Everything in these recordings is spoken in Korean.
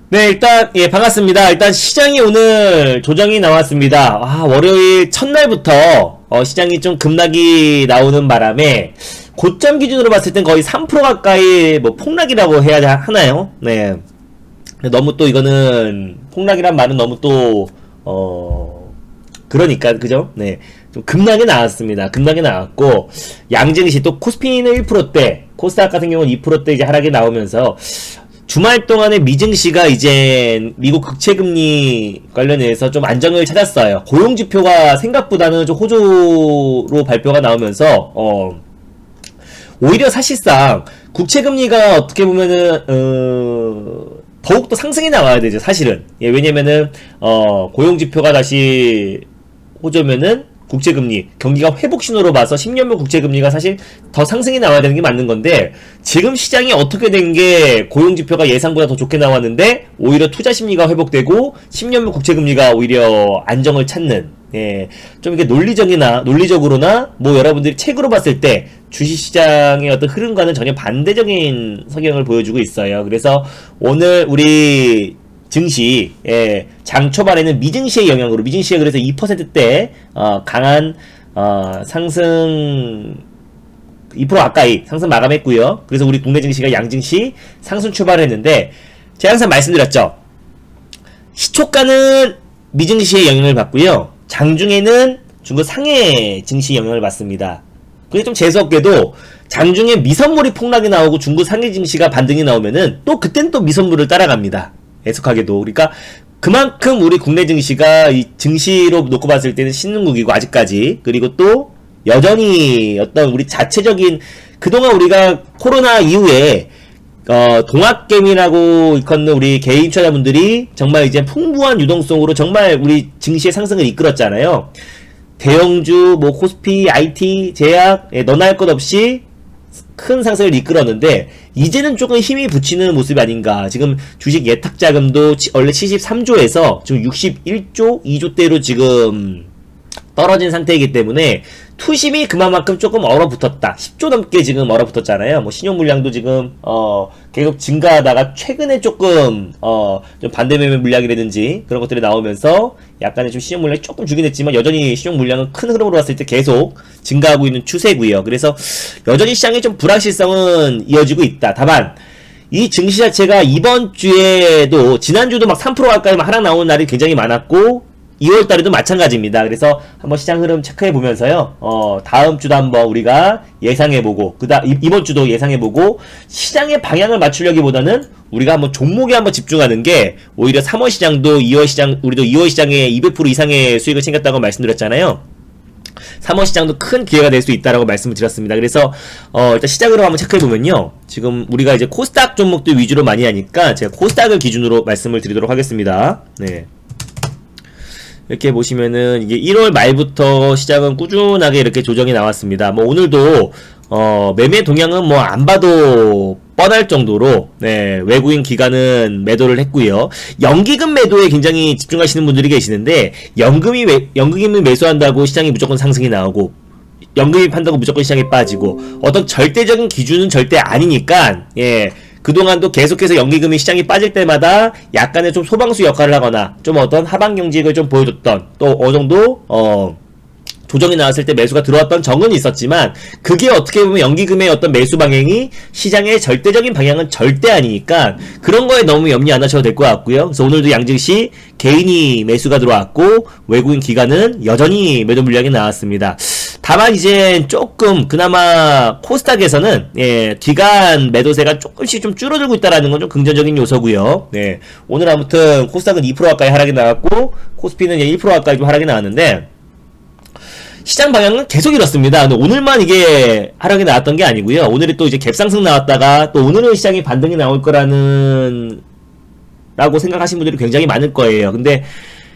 네, 일단, 예, 반갑습니다. 일단 시장이 오늘 조정이 나왔습니다. 월요일 첫날부터, 시장이 좀 급락이 나오는 바람에, 고점 기준으로 봤을 땐 거의 3% 가까이, 뭐, 폭락이라고 해야 하나요? 네. 너무 또 이거는, 폭락이란 말은 너무 또, 그러니까, 그죠? 네. 좀 급락이 나왔습니다. 급락이 나왔고, 양증시 또 코스피는 1%대, 코스닥 같은 경우는 2%대 이제 하락이 나오면서, 주말 동안에 미증시가 이제 미국 국채금리 관련해서 좀 안정을 찾았어요. 고용지표가 생각보다는 좀 호조로 발표가 나오면서, 오히려 사실상 국채금리가 어떻게 보면은, 더욱더 상승이 나와야 되죠, 사실은. 예, 왜냐면은, 고용지표가 다시 호조면은, 국채금리, 경기가 회복 신호로 봐서 10년물 국채금리가 사실 더 상승이 나와야 되는 게 맞는 건데, 지금 시장이 어떻게 된 게 고용지표가 예상보다 더 좋게 나왔는데, 오히려 투자 심리가 회복되고, 10년물 국채금리가 오히려 안정을 찾는, 예, 좀 이게 논리적으로나, 뭐 여러분들이 책으로 봤을 때, 주식시장의 어떤 흐름과는 전혀 반대적인 성향을 보여주고 있어요. 그래서 오늘 우리 증시, 예, 장 초반에는 미증시의 영향으로, 미증시가 그래서 2%대, 강한, 상승, 2% 가까이 상승 마감했고요. 그래서 우리 국내 증시가 양증시 상승 출발을 했는데, 제가 항상 말씀드렸죠. 시초가는 미증시의 영향을 받고요. 장중에는 중국 상해 증시 영향을 받습니다. 그게 좀 재수없게도, 장중에 미선물이 폭락이 나오고 중국 상해 증시가 반등이 나오면은, 또 그땐 또 미선물을 따라갑니다. 애석하게도. 그러니까 그만큼 우리 국내 증시가 이 증시로 놓고 봤을 때는 신흥국이고 아직까지, 그리고 또 여전히 어떤 우리 자체적인, 그동안 우리가 코로나 이후에 동학개미라고 일컫는 우리 개인 투자자분들이 정말 이제 풍부한 유동성으로 정말 우리 증시의 상승을 이끌었잖아요. 대형주, 뭐 코스피, IT, 제약, 너나 할 것 없이 큰 상승을 이끌었는데, 이제는 조금 힘이 붙이는 모습이 아닌가. 지금 주식 예탁 자금도 원래 73조에서 지금 61조, 2조대로 지금 떨어진 상태이기 때문에 투심이 그만큼 조금 얼어붙었다. 10조 넘게 지금 얼어붙었잖아요. 뭐 신용 물량도 지금 계속 증가하다가 최근에 조금 좀 반대 매매 물량이라든지 그런 것들이 나오면서 약간의 좀 신용 물량이 조금 주긴 했지만, 여전히 신용 물량은 큰 흐름으로 봤을 때 계속 증가하고 있는 추세고요. 그래서 여전히 시장의 좀 불확실성은 이어지고 있다. 다만 이 증시 자체가 이번 주에도, 지난주도 막 3% 가까이 막 하락 나오는 날이 굉장히 많았고, 2월달에도 마찬가지입니다. 그래서 한번 시장 흐름 체크해보면서요, 다음 주도 한번 우리가 예상해보고, 이번 주도 예상해보고, 시장의 방향을 맞추려기보다는 우리가 한번 종목에 한번 집중하는 게, 오히려 3월 시장도 2월 시장, 우리도 2월 시장에 200% 이상의 수익을 챙겼다고 말씀드렸잖아요. 3월 시장도 큰 기회가 될 수 있다라고 말씀을 드렸습니다. 그래서 일단 시장으로 한번 체크해보면요, 지금 우리가 이제 코스닥 종목들 위주로 많이 하니까 제가 코스닥을 기준으로 말씀을 드리도록 하겠습니다. 네. 이렇게 보시면은 이게 1월 말부터 시장은 꾸준하게 이렇게 조정이 나왔습니다. 뭐 오늘도 매매 동향은 뭐 안 봐도 뻔할 정도로, 네, 외국인 기관은 매도를 했고요. 연기금 매도에 굉장히 집중하시는 분들이 계시는데, 연금이 매수한다고 시장이 무조건 상승이 나오고, 연금이 판다고 무조건 시장이 빠지고, 어떤 절대적인 기준은 절대 아니니까, 예, 그동안도 계속해서 연기금이 시장이 빠질 때마다 약간의 좀 소방수 역할을 하거나, 좀 어떤 하방 경직을 좀 보여줬던, 또 어느 정도 조정이 나왔을 때 매수가 들어왔던 정은 있었지만, 그게 어떻게 보면 연기금의 어떤 매수 방향이 시장의 절대적인 방향은 절대 아니니까 그런 거에 너무 염려 안 하셔도 될 것 같고요. 그래서 오늘도 양증시 개인이 매수가 들어왔고, 외국인 기관은 여전히 매도 물량이 나왔습니다. 다만 이제 조금 그나마 코스닥에서는, 예, 기관 매도세가 조금씩 좀 줄어들고 있다라는 건 좀 긍정적인 요소고요. 네, 오늘 아무튼 코스닥은 2% 가까이 하락이 나왔고, 코스피는 1% 가까이 좀 하락이 나왔는데, 시장 방향은 계속 이렇습니다. 근데 오늘만 이게 하락이 나왔던 게 아니고요. 오늘이 또 이제 갭상승 나왔다가 또 오늘은 시장이 반등이 나올 거라는 라고 생각하시는 분들이 굉장히 많을 거예요. 근데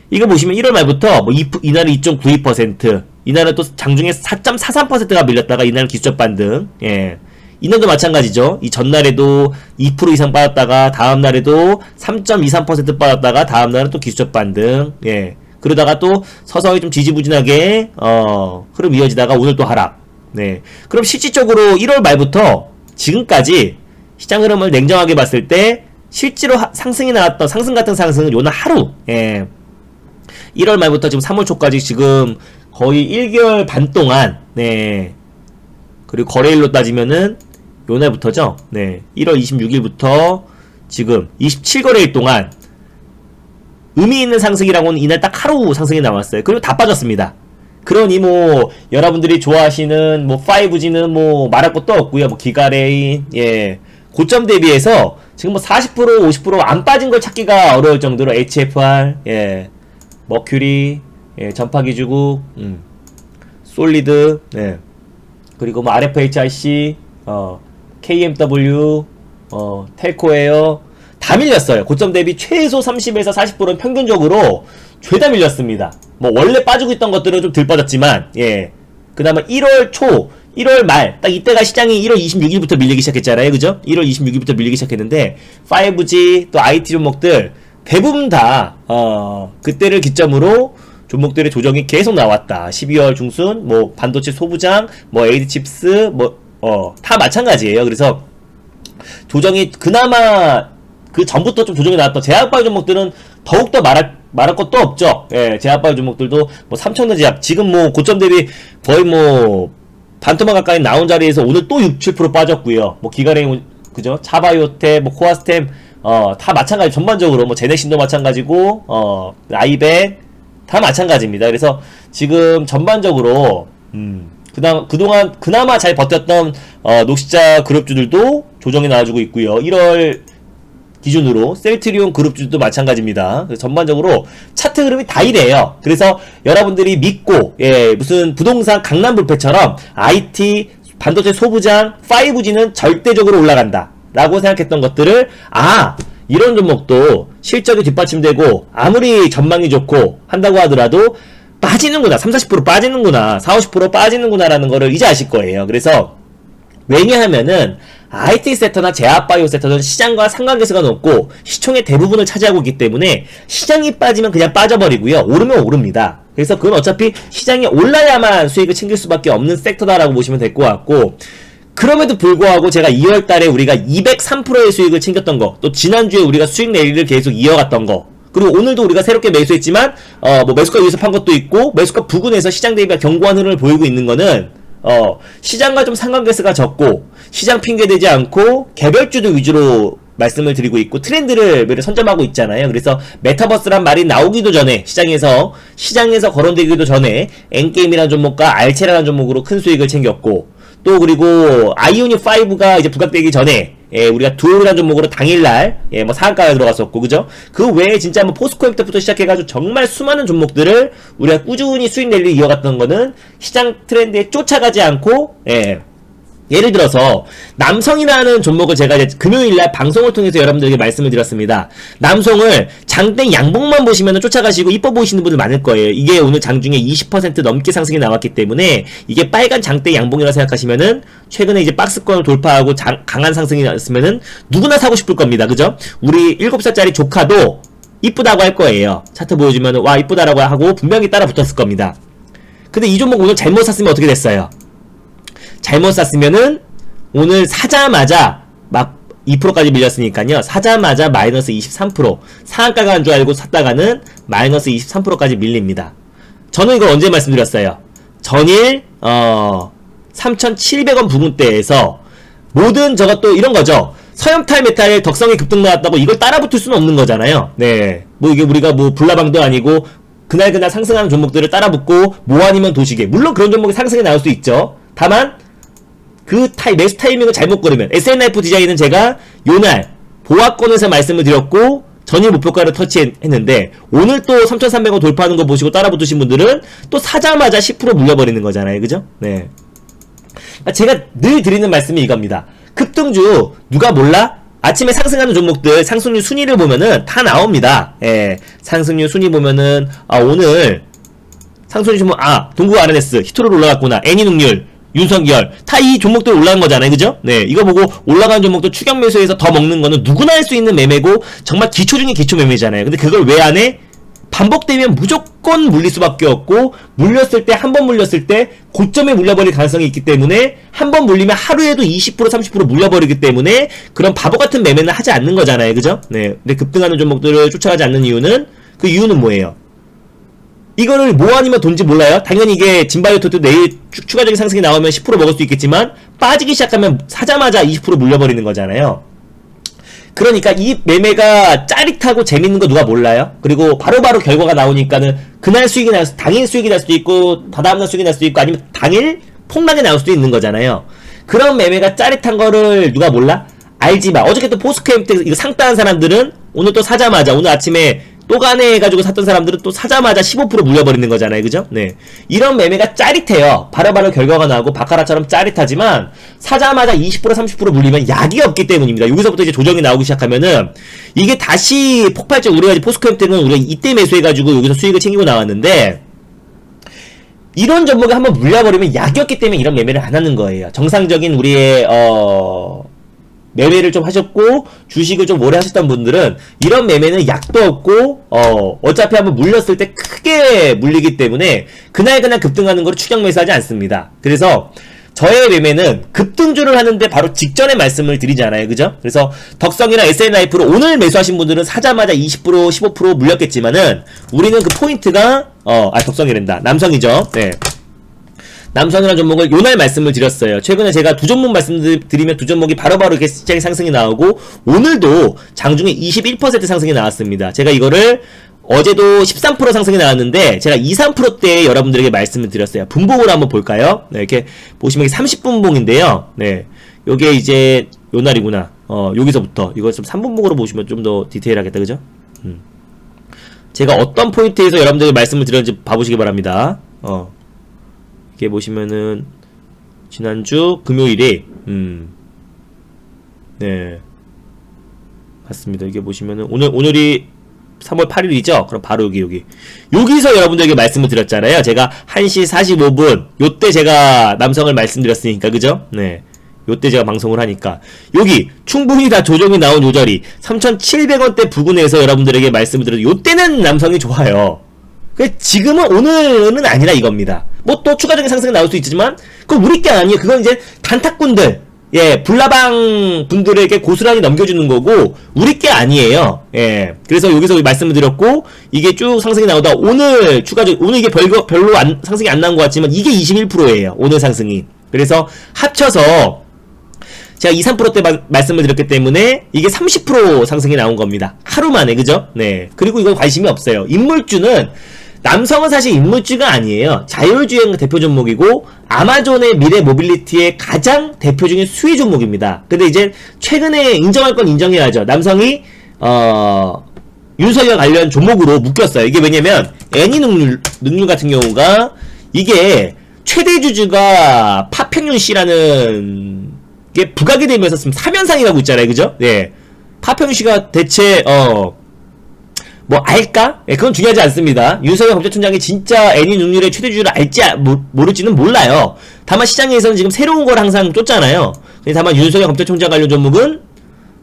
이거 보시면 1월 말부터 뭐 이날은 2.92%, 이날은 또 장중에 4.43%가 밀렸다가 이날은 기술적 반등. 예. 이날도 마찬가지죠. 이 전날에도 2% 이상 빠졌다가 다음날에도 3.23% 빠졌다가 다음날은 또 기술적 반등. 예. 그러다가 또 서서히 좀 지지부진하게 흐름 이어지다가 오늘 또 하락. 네. 그럼 실질적으로 1월 말부터 지금까지 시장 흐름을 냉정하게 봤을 때 실제로 상승이 나왔던 상승 같은 상승은 요날 하루, 1월 말부터 지금 3월 초까지 지금 거의 1개월 반 동안, 그리고 거래일로 따지면은 요날부터죠. 1월 26일부터 지금 27거래일 동안 의미 있는 상승이라고는 이날 딱 하루 상승이 나왔어요. 그리고 다 빠졌습니다. 그러니 뭐 여러분들이 좋아하시는 뭐 5G는 뭐 말할 것도 없고요. 뭐 기가레인, 고점 대비해서 지금 뭐 40% 50% 안 빠진 걸 찾기가 어려울 정도로 HFR, 머큐리, 전파기주국, 솔리드, 그리고 뭐 RFHIC, KMW, 텔코에어 다 밀렸어요. 고점 대비 최소 30에서 40%는 평균적으로 죄다 밀렸습니다. 뭐 원래 빠지고 있던 것들은 좀 덜 빠졌지만, 그나마 1월 초, 1월 말, 딱 이때가 시장이 1월 26일부터 밀리기 시작했잖아요. 그죠? 1월 26일부터 밀리기 시작했는데 5G 또 IT 종목들 대부분 다 그때를 기점으로 종목들의 조정이 계속 나왔다. 12월 중순 뭐 반도체 소부장, 뭐 에이드칩스 다 마찬가지예요. 그래서 조정이 그나마 그 전부터 좀 조정이 나왔던 제약바이오 종목들은 더욱더 말할 것도 없죠. 제약바이오 종목들도 뭐 삼천원 제약 지금 뭐 고점 대비 거의 뭐 반토막 가까이 나온 자리에서 오늘 또 6, 7% 빠졌고요. 뭐 기가레인 그죠? 차바이오테 뭐 코아스템 다 마찬가지. 전반적으로 뭐 제넥신도 마찬가지고 아이백 다 마찬가지입니다. 그래서 지금 전반적으로 그동안 그나마 잘 버텼던 녹시자 그룹주들도 조정이 나와주고 있고요. 1월 기준으로 셀트리온 그룹주도 마찬가지입니다. 그래서 전반적으로 차트 흐름이 다 이래요. 그래서 여러분들이 믿고 무슨 부동산 강남불패처럼 IT, 반도체 소부장, 5G는 절대적으로 올라간다 라고 생각했던 것들을 이런 종목도 실적이 뒷받침되고 아무리 전망이 좋고 한다고 하더라도 빠지는구나, 30-40% 빠지는구나, 40-50% 빠지는구나 라는 거를 이제 아실 거예요. 그래서 왜냐하면은 IT 섹터나 제약바이오 섹터는 시장과 상관계수가 높고 시총의 대부분을 차지하고 있기 때문에 시장이 빠지면 그냥 빠져버리고요. 오르면 오릅니다. 그래서 그건 어차피 시장이 올라야만 수익을 챙길 수밖에 없는 섹터다라고 보시면 될 것 같고, 그럼에도 불구하고 제가 2월달에 우리가 203%의 수익을 챙겼던 거, 또 지난주에 우리가 수익 내리를 계속 이어갔던 거, 그리고 오늘도 우리가 새롭게 매수했지만 뭐 매수가 위에서 판 것도 있고 매수가 부근에서 시장 대비가 견고한 흐름을 보이고 있는 거는 시장과 좀 상관계수가 적고 시장 핑계대지 않고 개별주들 위주로 말씀을 드리고 있고 트렌드를 매일 선점하고 있잖아요. 그래서 메타버스란 말이 나오기도 전에 시장에서 거론되기도 전에 엔게임이라는 종목과 알체라는 종목으로 큰 수익을 챙겼고, 또 그리고 아이오닉 5가 이제 부각되기 전에 우리가 두오라는 종목으로 당일날 뭐 상한가에 들어갔었고, 그죠? 그 외에 진짜 뭐 포스코엠부터 시작해가지고 정말 수많은 종목들을 우리가 꾸준히 수익 랠리 이어갔던 거는 시장 트렌드에 쫓아가지 않고 예를 들어서 남성이라는 종목을 제가 이제 금요일날 방송을 통해서 여러분들에게 말씀을 드렸습니다. 남성을 장대 양봉만 보시면 쫓아가시고 이뻐 보이시는 분들 많을 거예요. 이게 오늘 장중에 20% 넘게 상승이 나왔기 때문에 이게 빨간 장대 양봉이라고 생각하시면은 최근에 이제 박스권을 돌파하고 강한 상승이 났으면은 누구나 사고 싶을 겁니다. 그죠? 우리 7살짜리 조카도 이쁘다고 할 거예요. 차트 보여주면은 와 이쁘다라고 하고 분명히 따라 붙었을 겁니다. 근데 이 종목 오늘 잘못 샀으면 어떻게 됐어요? 잘못 샀으면은 오늘 사자마자 막 2%까지 밀렸으니까요. 사자마자 마이너스 23%. 상한가가 한 줄 알고 샀다가는 마이너스 23%까지 밀립니다. 저는 이걸 언제 말씀드렸어요? 전일 3,700원 부근대에서 모든 저것도 이런 거죠. 서염탈 메탈의 덕성이 급등 나왔다고 이걸 따라붙을 수는 없는 거잖아요. 뭐 이게 우리가 뭐 불나방도 아니고 그날 상승하는 종목들을 따라붙고 뭐 아니면 도시계. 물론 그런 종목이 상승이 나올 수 있죠. 다만 그 매수 타이밍을 잘못 고르면 SNF 디자인은 제가 요날 보합권에서 말씀을 드렸고 전일 목표가를 터치했는데 오늘 또 3,300원 돌파하는 거 보시고 따라붙으신 분들은 또 사자마자 10% 물려버리는 거잖아요. 그죠? 제가 늘 드리는 말씀이 이겁니다. 급등주 누가 몰라? 아침에 상승하는 종목들 상승률 순위를 보면은 다 나옵니다. 상승률 순위 보면은 오늘 상승률 보면 동구 RNS 히토로 올라갔구나. 애니능률 윤석열 다 이 종목들 올라간 거잖아요. 그죠? 이거 보고 올라가는 종목들 추격 매수해서 더 먹는 거는 누구나 할 수 있는 매매고 정말 기초 중에 기초 매매잖아요. 근데 그걸 왜 안 해? 반복되면 무조건 물릴 수밖에 없고, 물렸을 때, 한 번 물렸을 때 고점에 물려버릴 가능성이 있기 때문에, 한 번 물리면 하루에도 20% 30% 물려버리기 때문에 그런 바보 같은 매매는 하지 않는 거잖아요, 그죠? 네. 근데 급등하는 종목들을 쫓아가지 않는 이유는, 그 이유는 뭐예요? 이거를 뭐 아니면 돈지 몰라요? 당연히 이게 진바이오토도 내일 추가적인 상승이 나오면 10% 먹을 수 있겠지만, 빠지기 시작하면 사자마자 20% 물려버리는 거잖아요. 그러니까 이 매매가 짜릿하고 재밌는 거 누가 몰라요? 그리고 바로바로 결과가 나오니까는 그날 수익이 당일 수익이 날 수도 있고, 다다음날 수익이 날 수도 있고, 아니면 당일 폭락이 나올 수도 있는 거잖아요. 그런 매매가 짜릿한 거를 누가 몰라? 알지 마. 어저께 또 포스코엠 때 이거 상 따는 사람들은 오늘 또 사자마자, 오늘 아침에 또 가네 해가지고 샀던 사람들은 또 사자마자 15% 물려버리는 거잖아요, 그죠? 네. 이런 매매가 짜릿해요. 바로바로 결과가 나오고 바카라처럼 짜릿하지만 사자마자 20% 30% 물리면 약이 없기 때문입니다. 여기서부터 이제 조정이 나오기 시작하면은 이게 다시 폭발적, 우리가 이제 포스코엠 때는 우리가 이때 매수해가지고 여기서 수익을 챙기고 나왔는데, 이런 종목에 한번 물려버리면 약이 없기 때문에 이런 매매를 안 하는 거예요. 정상적인 우리의 매매를 좀 하셨고 주식을 좀 오래 하셨던 분들은 이런 매매는 약도 없고 어차피 한번 물렸을 때 크게 물리기 때문에 그날 급등하는 거를 추격 매수하지 않습니다. 그래서 저의 매매는 급등주를 하는데 바로 직전에 말씀을 드리잖아요, 그죠? 그래서 덕성이나 SN라이프로 오늘 매수하신 분들은 사자마자 20% 15% 물렸겠지만은 우리는 그 포인트가 덕성이란다, 남성이죠. 네. 남성이라는 종목을 요날 말씀을 드렸어요. 최근에 제가 두 종목 말씀드리면 두 종목이 바로바로 이렇게 시장에 상승이 나오고, 오늘도 장중에 21% 상승이 나왔습니다. 제가 이거를 어제도 13% 상승이 나왔는데 제가 2, 3%대에 여러분들에게 말씀을 드렸어요. 분봉으로 한번 볼까요? 네, 이렇게 보시면 30분봉인데요. 네, 요게 이제 요날이구나. 여기서부터 이거 좀 3분봉으로 보시면 좀 더 디테일하겠다, 그죠? 제가 어떤 포인트에서 여러분들에게 말씀을 드렸는지 봐보시기 바랍니다. 이렇게 보시면은 지난주 금요일에 네, 맞습니다. 이게 보시면은 오늘이 3월 8일이죠? 그럼 바로 여기서 여러분들에게 말씀을 드렸잖아요. 제가 1시 45분 요때 제가 남성을 말씀드렸으니까, 그죠? 네, 요때 제가 방송을 하니까 여기 충분히 다 조정이 나온 요 자리 3,700원대 부근에서 여러분들에게 말씀을 드렸는데 요때는 남성이 좋아요. 지금은, 오늘은 아니라 이겁니다. 뭐 또 추가적인 상승이 나올 수 있지만 그건 우리 게 아니에요. 그건 이제 단탁꾼들, 예, 불나방 분들에게 고스란히 넘겨주는 거고 우리 게 아니에요. 예, 그래서 여기서 말씀을 드렸고, 이게 쭉 상승이 나오다 오늘 오늘 이게 별로 상승이 안 나온 것 같지만 이게 21%예요 오늘 상승이. 그래서 합쳐서 제가 2, 3%대 말씀을 드렸기 때문에 이게 30% 상승이 나온 겁니다. 하루 만에, 그죠? 네. 그리고 이건 관심이 없어요. 인물주는, 남성은 사실 인물주가 아니에요. 자율주행 대표 종목이고 아마존의 미래 모빌리티의 가장 대표적인 수혜 종목입니다. 근데 이제 최근에 인정할 건 인정해야죠. 남성이 윤석열 관련 종목으로 묶였어요. 이게 왜냐면 애니 능률 같은 경우가 이게 최대 주주가 파평윤 씨라는 게 부각이 되면서 지금 3연상이 가고 있잖아요, 그죠? 네. 파평윤 씨가 대체 뭐 알까? 예, 그건 중요하지 않습니다. 윤석열 검찰총장이 진짜 애니 능률의 최대주주를 알지 모를지는 몰라요. 다만 시장에서는 지금 새로운 걸 항상 쫓잖아요. 다만 윤석열 검찰총장 관련 종목은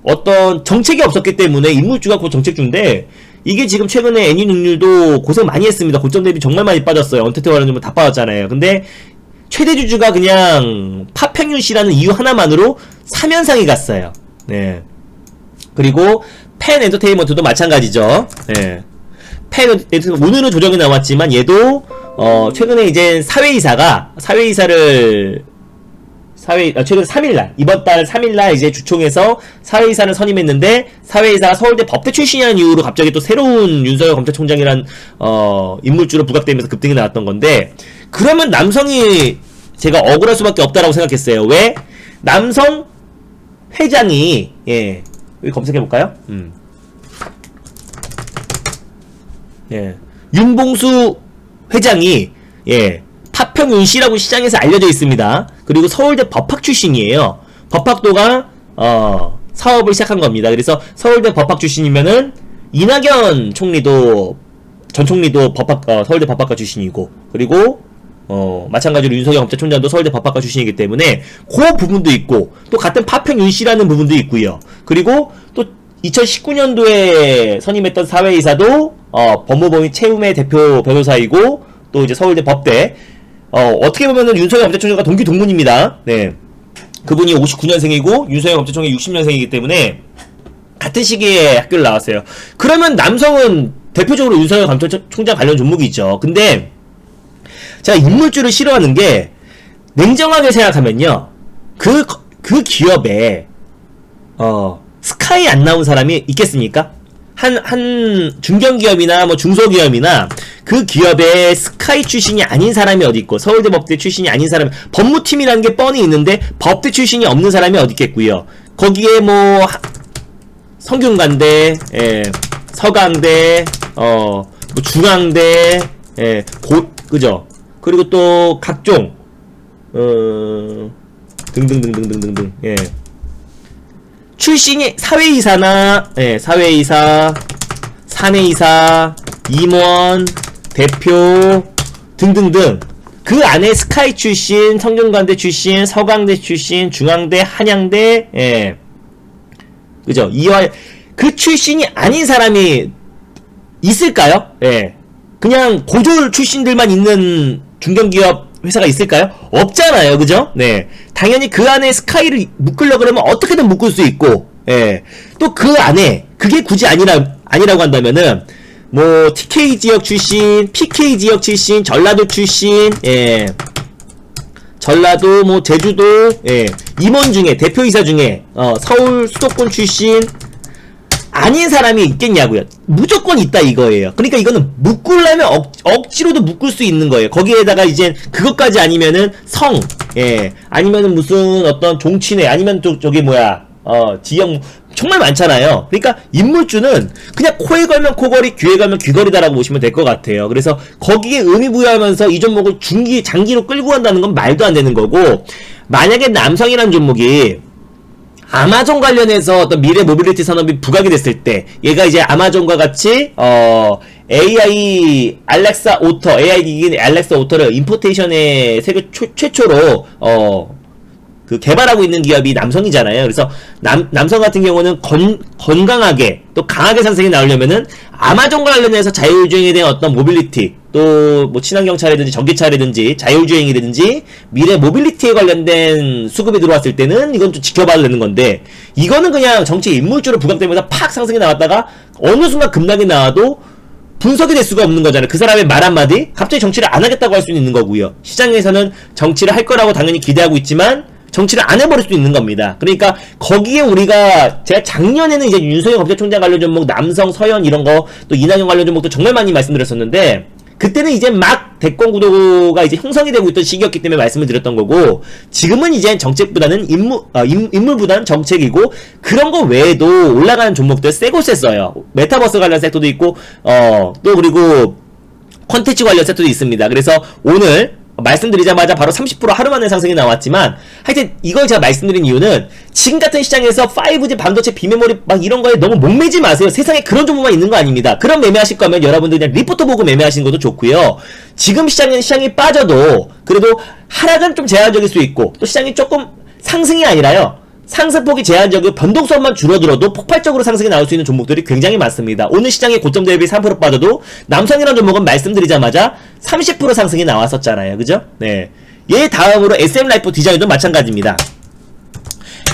어떤 정책이 없었기 때문에 인물주가 곧 정책주인데, 이게 지금 최근에 애니 능률도 고생 많이 했습니다. 고점 대비 정말 많이 빠졌어요. 언택트 관련 종목 다 빠졌잖아요. 근데 최대주주가 그냥 파평윤 씨라는 이유 하나만으로 3연상이 갔어요. 네. 그리고 펜 엔터테인먼트도 마찬가지죠. 예. 펜 엔터테인먼트 오늘은 조정이 나왔지만 얘도 최근에 이제 최근 3일날, 이번 달 3일날 이제 주총에서 사회이사를 선임했는데, 사회이사가 서울대 법대 출신이라는 이유로 갑자기 또 새로운 윤석열 검찰총장이란 인물주로 부각되면서 급등이 나왔던 건데, 그러면 남성이 제가 억울할 수밖에 없다라고 생각했어요. 왜? 남성 회장이, 예, 여기 검색해볼까요? 예. 윤봉수 회장이, 예, 파평윤 씨라고 시장에서 알려져 있습니다. 그리고 서울대 법학 출신이에요. 법학도가, 사업을 시작한 겁니다. 그래서 서울대 법학 출신이면은, 이낙연 총리도, 전 총리도 서울대 법학과 출신이고, 그리고, 마찬가지로 윤석열 검찰총장도 서울대 법학과 출신이기 때문에 그 부분도 있고, 또 같은 파평윤 씨라는 부분도 있고요. 그리고 또 2019년도에 선임했던 사회이사도 법무법인 채움의 대표 변호사이고 또 이제 서울대 법대 어떻게 보면은 윤석열 법제총장과 동기 동문입니다. 네. 그분이 59년생이고 윤석열 법제총장이 60년생이기 때문에 같은 시기에 학교를 나왔어요. 그러면 남성은 대표적으로 윤석열 검찰총장 관련 종목이 있죠. 근데 제가 인물주를 싫어하는 게 냉정하게 생각하면요. 그 기업에 스카이 안 나온 사람이 있겠습니까? 한 중견기업이나 뭐 중소기업이나 그 기업에 스카이 출신이 아닌 사람이 어디 있고 서울대 법대 출신이 아닌 사람 법무팀이라는 게 뻔히 있는데 법대 출신이 없는 사람이 어디 있겠고요. 거기에 뭐 성균관대, 서강대, 뭐 중앙대, 그죠? 그리고 또 각종 등등등등등등등 출신이 사회이사나 사회이사, 사내이사, 임원, 대표 등등등 그 안에 스카이 출신, 성균관대 출신, 서강대 출신, 중앙대, 한양대 그죠? 이와 그 출신이 아닌 사람이 있을까요? 그냥 고졸 출신들만 있는 중견기업 회사가 있을까요? 없잖아요. 그죠? 네. 당연히 그 안에 스카이를 묶으려고 그러면 어떻게든 묶을 수 있고, 또 그 안에, 그게 굳이 아니라고 한다면은, 뭐, TK 지역 출신, PK 지역 출신, 전라도 출신, 전라도, 뭐, 제주도, 임원 중에, 대표이사 중에, 서울 수도권 출신, 아닌 사람이 있겠냐고요. 무조건 있다 이거예요. 그러니까 이거는 묶으려면 억지로도 묶을 수 있는 거예요. 거기에다가 이제 그것까지 아니면은 성, 아니면은 무슨 어떤 종친회, 아니면 저기 뭐야, 지역 정말 많잖아요. 그러니까 인물주는 그냥 코에 걸면 코걸이, 귀에 걸면 귀걸이다라고 보시면 될 것 같아요. 그래서 거기에 의미 부여하면서 이 종목을 장기로 끌고 간다는 건 말도 안 되는 거고, 만약에 남성이라는 종목이 아마존 관련해서 어떤 미래 모빌리티 산업이 부각이 됐을 때 얘가 이제 아마존과 같이 AI 알렉사 오터, AI 기기인 알렉사 오터를 임포테이션에 세계 최초로 그 개발하고 있는 기업이 남성이잖아요. 그래서 남성 같은 경우는 건강하게 또 강하게 상승이 나오려면은 아마존과 관련해서 자율주행에 대한 어떤 모빌리티, 또 뭐 친환경차라든지 전기차라든지 자율주행이라든지 미래 모빌리티에 관련된 수급이 들어왔을 때는 이건 좀 지켜봐야 되는 건데, 이거는 그냥 정치 인물주로 부각되면서 팍 상승이 나왔다가 어느 순간 급락이 나와도 분석이 될 수가 없는 거잖아요. 그 사람의 말 한마디 갑자기 정치를 안 하겠다고 할 수는 있는 거고요. 시장에서는 정치를 할 거라고 당연히 기대하고 있지만 정치를 안 해버릴 수도 있는 겁니다. 그러니까 거기에 우리가 제가 작년에는 이제 윤석열 검찰총장 관련 종목, 남성, 서현 이런 거, 또 이낙연 관련 종목도 정말 많이 말씀드렸었는데, 그때는 이제 막 대권 구도가 이제 형성이 되고 있던 시기였기 때문에 말씀을 드렸던 거고, 지금은 이제 정책보다는 인물보다는 정책이고, 그런 거 외에도 올라가는 종목들 세고 셌어요. 메타버스 관련 섹터도 있고, 또 그리고 콘텐츠 관련 섹터도 있습니다. 그래서 오늘 말씀드리자마자 바로 30% 하루 만에 상승이 나왔지만, 하여튼 이걸 제가 말씀드린 이유는 지금 같은 시장에서 5G 반도체 비메모리 막 이런 거에 너무 목매지 마세요. 세상에 그런 종목만 있는 거 아닙니다. 그런 매매하실 거면 여러분들 그냥 리포트 보고 매매하시는 것도 좋고요. 지금 시장이 빠져도 그래도 하락은 좀 제한적일 수 있고, 또 시장이 조금 상승이 아니라요, 상승폭이 제한적이고 변동성만 줄어들어도 폭발적으로 상승이 나올 수 있는 종목들이 굉장히 많습니다. 오늘 시장의 고점 대비 3% 빠져도 남성이라는 종목은 말씀드리자마자 30% 상승이 나왔었잖아요. 그죠? 네. 얘 다음으로 SM라이프 디자인도 마찬가지입니다.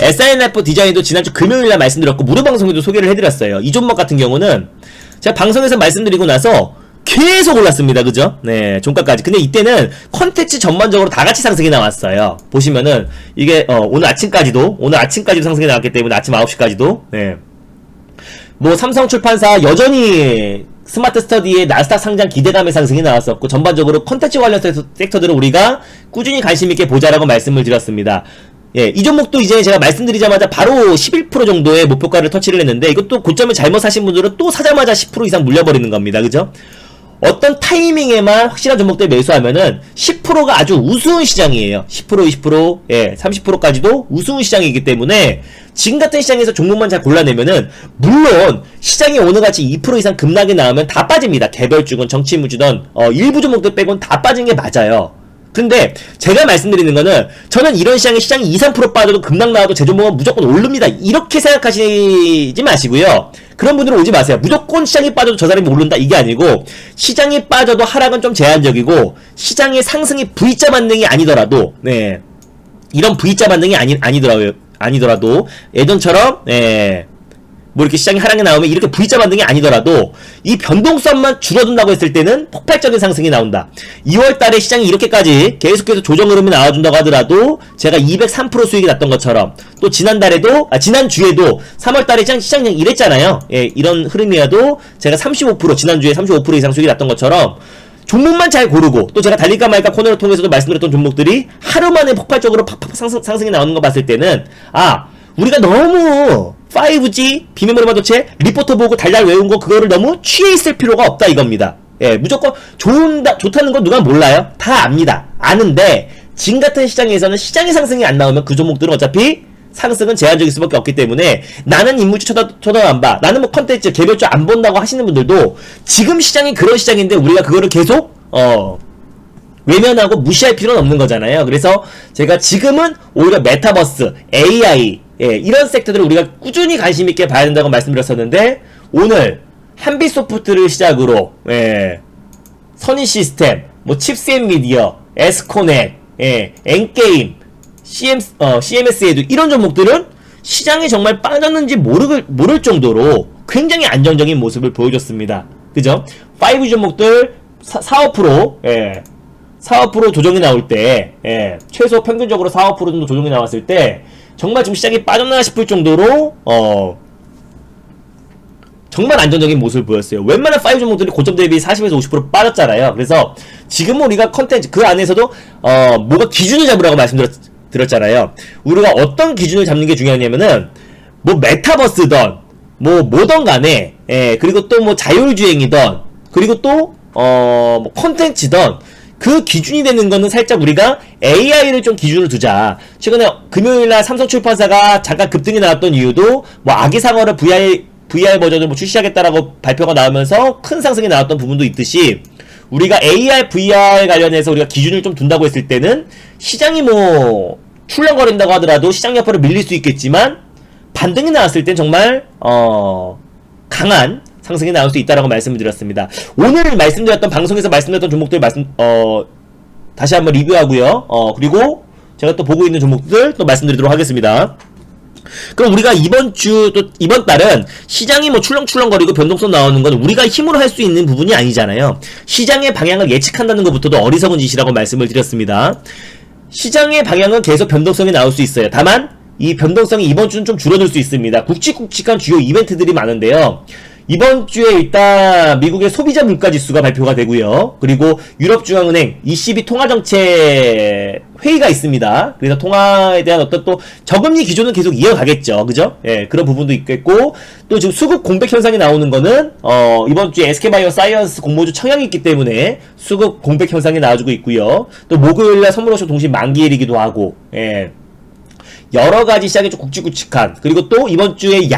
SM라이프 디자인도 지난주 금요일날 말씀드렸고 무료 방송에도 소개를 해드렸어요. 이 종목 같은 경우는 제가 방송에서 말씀드리고 나서 계속 올랐습니다. 그죠? 네, 종가까지. 근데 이때는 컨텐츠 전반적으로 다 같이 상승이 나왔어요. 보시면은 이게 오늘 아침까지도 상승이 나왔기 때문에 아침 9시까지도 네. 뭐 삼성출판사 여전히 스마트 스터디의 나스닥 상장 기대감의 상승이 나왔었고, 전반적으로 컨텐츠 관련 섹터들을 우리가 꾸준히 관심있게 보자라고 말씀을 드렸습니다. 예, 이 종목도 이제 제가 말씀드리자마자 바로 11% 정도의 목표가를 터치를 했는데, 이것도 고점을 잘못 사신 분들은 또 사자마자 10% 이상 물려버리는 겁니다. 그죠? 어떤 타이밍에만 확실한 종목들 매수하면은 10%가 아주 우스운 시장이에요. 10%, 20%, 30%까지도 우스운 시장이기 때문에 지금 같은 시장에서 종목만 잘 골라내면은, 물론 시장이 오늘같이 2% 이상 급락이 나오면 다 빠집니다. 개별주건 정치인무주던 일부 종목들 빼곤 다 빠진 게 맞아요. 근데 제가 말씀드리는 거는 저는 이런 시장이 2, 3% 빠져도 급락 나와도 제 종목은 무조건 오릅니다. 이렇게 생각하시지 마시고요. 그런 분들은 오지 마세요. 무조건 시장이 빠져도 저 사람이 오른다 이게 아니고 시장이 빠져도 하락은 좀 제한적이고 시장의 상승이 V자 반등이 아니더라도 네. 이런 V자 반등이 아니더라도 예전처럼 뭐 이렇게 시장이 하락이 나오면 이렇게 V자 반등이 아니더라도 이 변동성만 줄어든다고 했을 때는 폭발적인 상승이 나온다. 2월달에 시장이 이렇게까지 계속해서 조정 흐름이 나와준다고 하더라도 제가 203% 수익이 났던 것처럼 또 지난주에도 3월달에 시장이 이랬잖아요. 예, 이런 흐름이어도 제가 35% 지난주에 35% 이상 수익이 났던 것처럼 종목만 잘 고르고 또 제가 달릴까 말까 코너를 통해서도 말씀드렸던 종목들이 하루 만에 폭발적으로 팍팍 상승이 나오는 거 봤을 때는 우리가 너무 5G 비밀번호 반도체 리포터 보고 달달 외운 거 그거를 너무 취해 있을 필요가 없다 이겁니다. 예, 무조건 좋다는 건 누가 몰라요? 다 압니다. 아는데 지금 같은 시장에서는 시장의 상승이 안 나오면 그 종목들은 어차피 상승은 제한적일 수밖에 없기 때문에 나는 인물주 쳐다도 안 봐. 나는 뭐 컨텐츠 개별주 안 본다고 하시는 분들도 지금 시장이 그런 시장인데 우리가 그거를 계속 외면하고 무시할 필요는 없는 거잖아요. 그래서 제가 지금은 오히려 메타버스, AI 이런 섹터들을 우리가 꾸준히 관심 있게 봐야 된다고 말씀드렸었는데 오늘 한빛소프트를 시작으로 선인시스템, 뭐 칩스앤미디어, 에스코넥, 엔게임, CMS에도 이런 종목들은 시장이 정말 빠졌는지 모를 정도로 굉장히 안정적인 모습을 보여줬습니다. 그죠? 5G 종목들 4~5% 4~5% 조정이 나올 때 최소 평균적으로 4~5% 정도 조정이 나왔을 때 정말 지금 시장이 빠졌나 싶을 정도로 정말 안정적인 모습을 보였어요. 웬만한 5 종목들이 고점 대비 40에서 50% 빠졌잖아요. 그래서 지금 우리가 컨텐츠 그 안에서도 뭐가 기준을 잡으라고 말씀드렸잖아요. 우리가 어떤 기준을 잡는 게 중요하냐면은 뭐 메타버스던 뭐 뭐던 간에 그리고 또 뭐 자율주행이던 그리고 또 뭐 컨텐츠던 그 기준이 되는 거는 살짝 우리가 AI를 좀 기준을 두자. 최근에 금요일날 삼성출판사가 잠깐 급등이 나왔던 이유도 뭐 아기상어를 VR 버전을 뭐 출시하겠다라고 발표가 나오면서 큰 상승이 나왔던 부분도 있듯이 우리가 AR, VR 관련해서 우리가 기준을 좀 둔다고 했을 때는 시장이 뭐 출렁거린다고 하더라도 시장 여파를 밀릴 수 있겠지만 반등이 나왔을 땐 정말 강한 상승이 나올 수 있다라고 말씀을 드렸습니다. 오늘 말씀드렸던 방송에서 말씀드렸던 종목들 다시 한번 리뷰하고요. 그리고 제가 또 보고 있는 종목들 또 말씀드리도록 하겠습니다. 그럼 우리가 이번 달은 시장이 뭐 출렁출렁거리고 변동성 나오는 건 우리가 힘으로 할 수 있는 부분이 아니잖아요. 시장의 방향을 예측한다는 것부터도 어리석은 짓이라고 말씀을 드렸습니다. 시장의 방향은 계속 변동성이 나올 수 있어요. 다만 이 변동성이 이번 주는 좀 줄어들 수 있습니다. 굵직굵직한 주요 이벤트들이 많은데요. 이번 주에 일단 미국의 소비자 물가지수가 발표가 되고요. 그리고 유럽중앙은행 ECB 통화정책 회의가 있습니다. 그래서 통화에 대한 어떤 또 저금리 기조는 계속 이어가겠죠. 그죠? 그런 부분도 있겠고 또 지금 수급 공백 현상이 나오는 거는 이번 주에 SK바이오사이언스 공모주 청약이 있기 때문에 수급 공백 현상이 나와주고 있고요. 또 목요일날 선물옵션 동시 만기일이기도 하고 여러가지 시장이 좀 굵직굵직한 그리고 또 이번 주에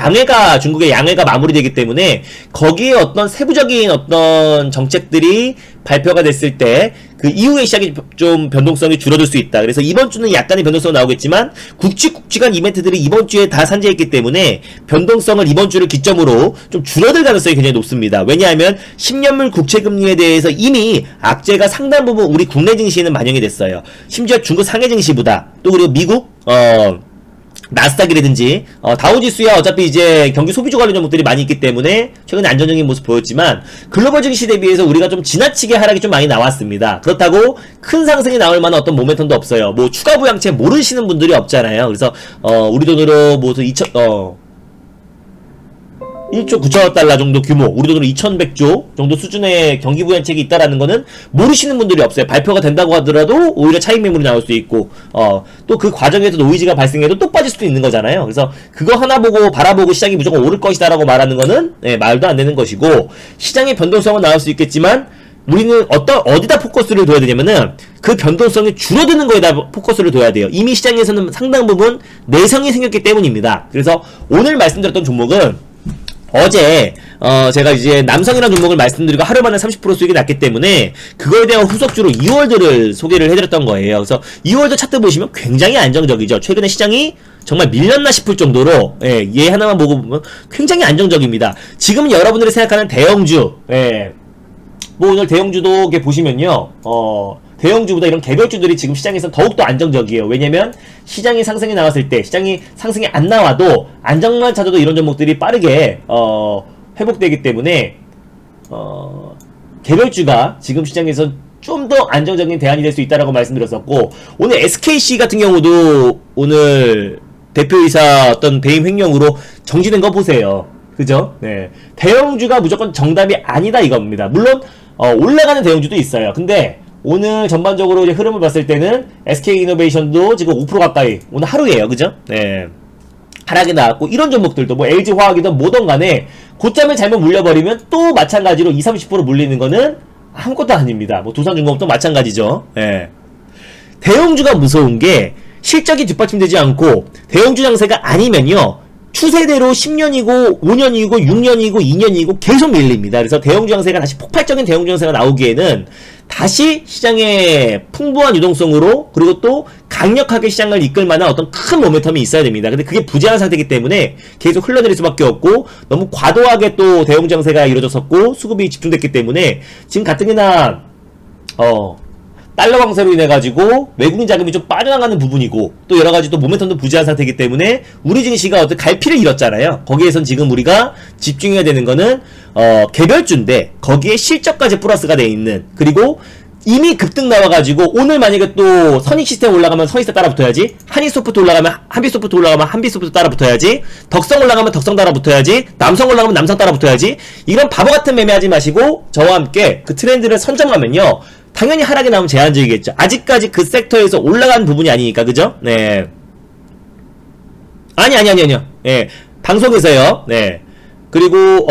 중국의 양해가 마무리되기 때문에 거기에 어떤 세부적인 어떤 정책들이 발표가 됐을 때 그 이후에 시장이 좀 변동성이 줄어들 수 있다. 그래서 이번 주는 약간의 변동성이 나오겠지만 굵직굵직한 이벤트들이 이번 주에 다 산재했기 때문에 변동성을 이번 주를 기점으로 좀 줄어들 가능성이 굉장히 높습니다. 왜냐하면 10년물 국채금리에 대해서 이미 악재가 상당 부분 우리 국내 증시에는 반영이 됐어요. 심지어 중국 상해 증시보다 또 그리고 미국 나스닥이라든지 다우지수야 어차피 이제 경기 소비주 관련 종목들이 많이 있기 때문에 최근에 안정적인 모습 보였지만 글로벌 증시 대비해서 우리가 좀 지나치게 하락이 좀 많이 나왔습니다. 그렇다고 큰 상승이 나올 만한 어떤 모멘텀도 없어요. 뭐 추가 부양책 모르시는 분들이 없잖아요. 그래서 우리 돈으로 뭐 1조 9천억 달러 정도 규모, 우리 돈으로 2100조 정도 수준의 경기 부양책이 있다라는 거는 모르시는 분들이 없어요. 발표가 된다고 하더라도 오히려 차익 매물이 나올 수 있고, 또 그 과정에서 노이즈가 발생해도 또 빠질 수도 있는 거잖아요. 그래서 그거 하나 바라보고 시장이 무조건 오를 것이다라고 말하는 거는 말도 안 되는 것이고, 시장의 변동성은 나올 수 있겠지만 우리는 어디다 포커스를 둬야 되냐면은 그 변동성이 줄어드는 거에다 포커스를 둬야 돼요. 이미 시장에서는 상당 부분 내성이 생겼기 때문입니다. 그래서 오늘 말씀드렸던 종목은 어제 제가 이제 남성이라는 종목을 말씀드리고 하루 만에 30% 수익이 났기 때문에 그거에 대한 후속주로 이월드를 소개를 해드렸던 거예요. 그래서 이월드 차트 보시면 굉장히 안정적이죠. 최근에 시장이 정말 밀렸나 싶을 정도로 얘 하나만 보고 보면 굉장히 안정적입니다. 지금 여러분들이 생각하는 대형주, 뭐 오늘 대형주도 이렇게 보시면요, 대형주보다 이런 개별주들이 지금 시장에서 더욱더 안정적이에요. 왜냐면 시장이 상승이 나왔을 때 시장이 상승이 안 나와도 안정만 찾아도 이런 종목들이 빠르게 회복되기 때문에 개별주가 지금 시장에서 좀 더 안정적인 대안이 될 수 있다라고 말씀드렸었고, 오늘 SKC 같은 경우도 오늘 대표이사 어떤 배임 횡령으로 정지된 거 보세요. 그죠? 네. 대형주가 무조건 정답이 아니다 이겁니다. 물론 올라가는 대형주도 있어요. 근데 오늘 전반적으로 이제 흐름을 봤을 때는 SK이노베이션도 지금 5% 가까이 오늘 하루예요. 그죠? 네. 하락이 나왔고, 이런 종목들도 뭐 LG화학이든 뭐든 간에 고점을 잘못 물려버리면 또 마찬가지로 20, 30% 물리는 거는 아무것도 아닙니다. 뭐 두산중공업도 마찬가지죠. 네. 대형주가 무서운 게 실적이 뒷받침되지 않고 대형주 장세가 아니면요, 추세대로 10년이고 5년이고 6년이고 2년이고 계속 밀립니다. 그래서 대형주 장세가 다시 폭발적인 대형주 장세가 나오기에는 다시 시장의 풍부한 유동성으로, 그리고 또 강력하게 시장을 이끌 만한 어떤 큰 모멘텀이 있어야 됩니다. 근데 그게 부재한 상태이기 때문에 계속 흘러내릴 수밖에 없고, 너무 과도하게 또 대형주 장세가 이루어졌었고 수급이 집중됐기 때문에 지금 가뜩이나 달러 강세로 인해가지고 외국인 자금이 좀 빠져나가는 부분이고, 또 여러가지 또 모멘텀도 부재한 상태이기 때문에 우리 증시가 어떤 갈피를 잃었잖아요. 거기에선 지금 우리가 집중해야 되는 거는 개별주인데 거기에 실적까지 플러스가 돼 있는, 그리고 이미 급등 나와가지고 오늘 만약에 또 선익시스템 올라가면 선익시스템 따라붙어야지, 한익소프트 올라가면 한빛소프트 올라가면 한빛소프트 따라붙어야지, 덕성 올라가면 덕성 따라붙어야지, 남성 올라가면 남성 따라붙어야지. 이런 바보같은 매매하지 마시고 저와 함께 그 트렌드를 선점하면요, 당연히 하락이 나오면 제한적이겠죠. 아직까지 그 섹터에서 올라간 부분이 아니니까, 그죠? 네. 아니요. 예. 방송에서요. 네. 그리고,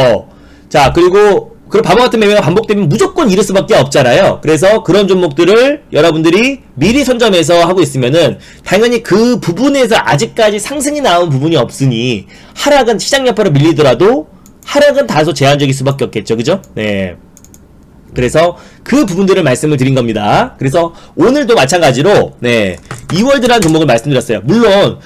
자, 그리고, 바보 같은 매매가 반복되면 무조건 잃을 수밖에 없잖아요. 그래서 그런 종목들을 여러분들이 미리 선점해서 하고 있으면은, 당연히 그 부분에서 아직까지 상승이 나온 부분이 없으니, 하락은 시장 여파로 밀리더라도, 하락은 다소 제한적일 수밖에 없겠죠. 그죠? 네. 그래서 그 부분들을 말씀을 드린 겁니다. 그래서 오늘도 마찬가지로 이월드라는 종목을 말씀드렸어요. 물론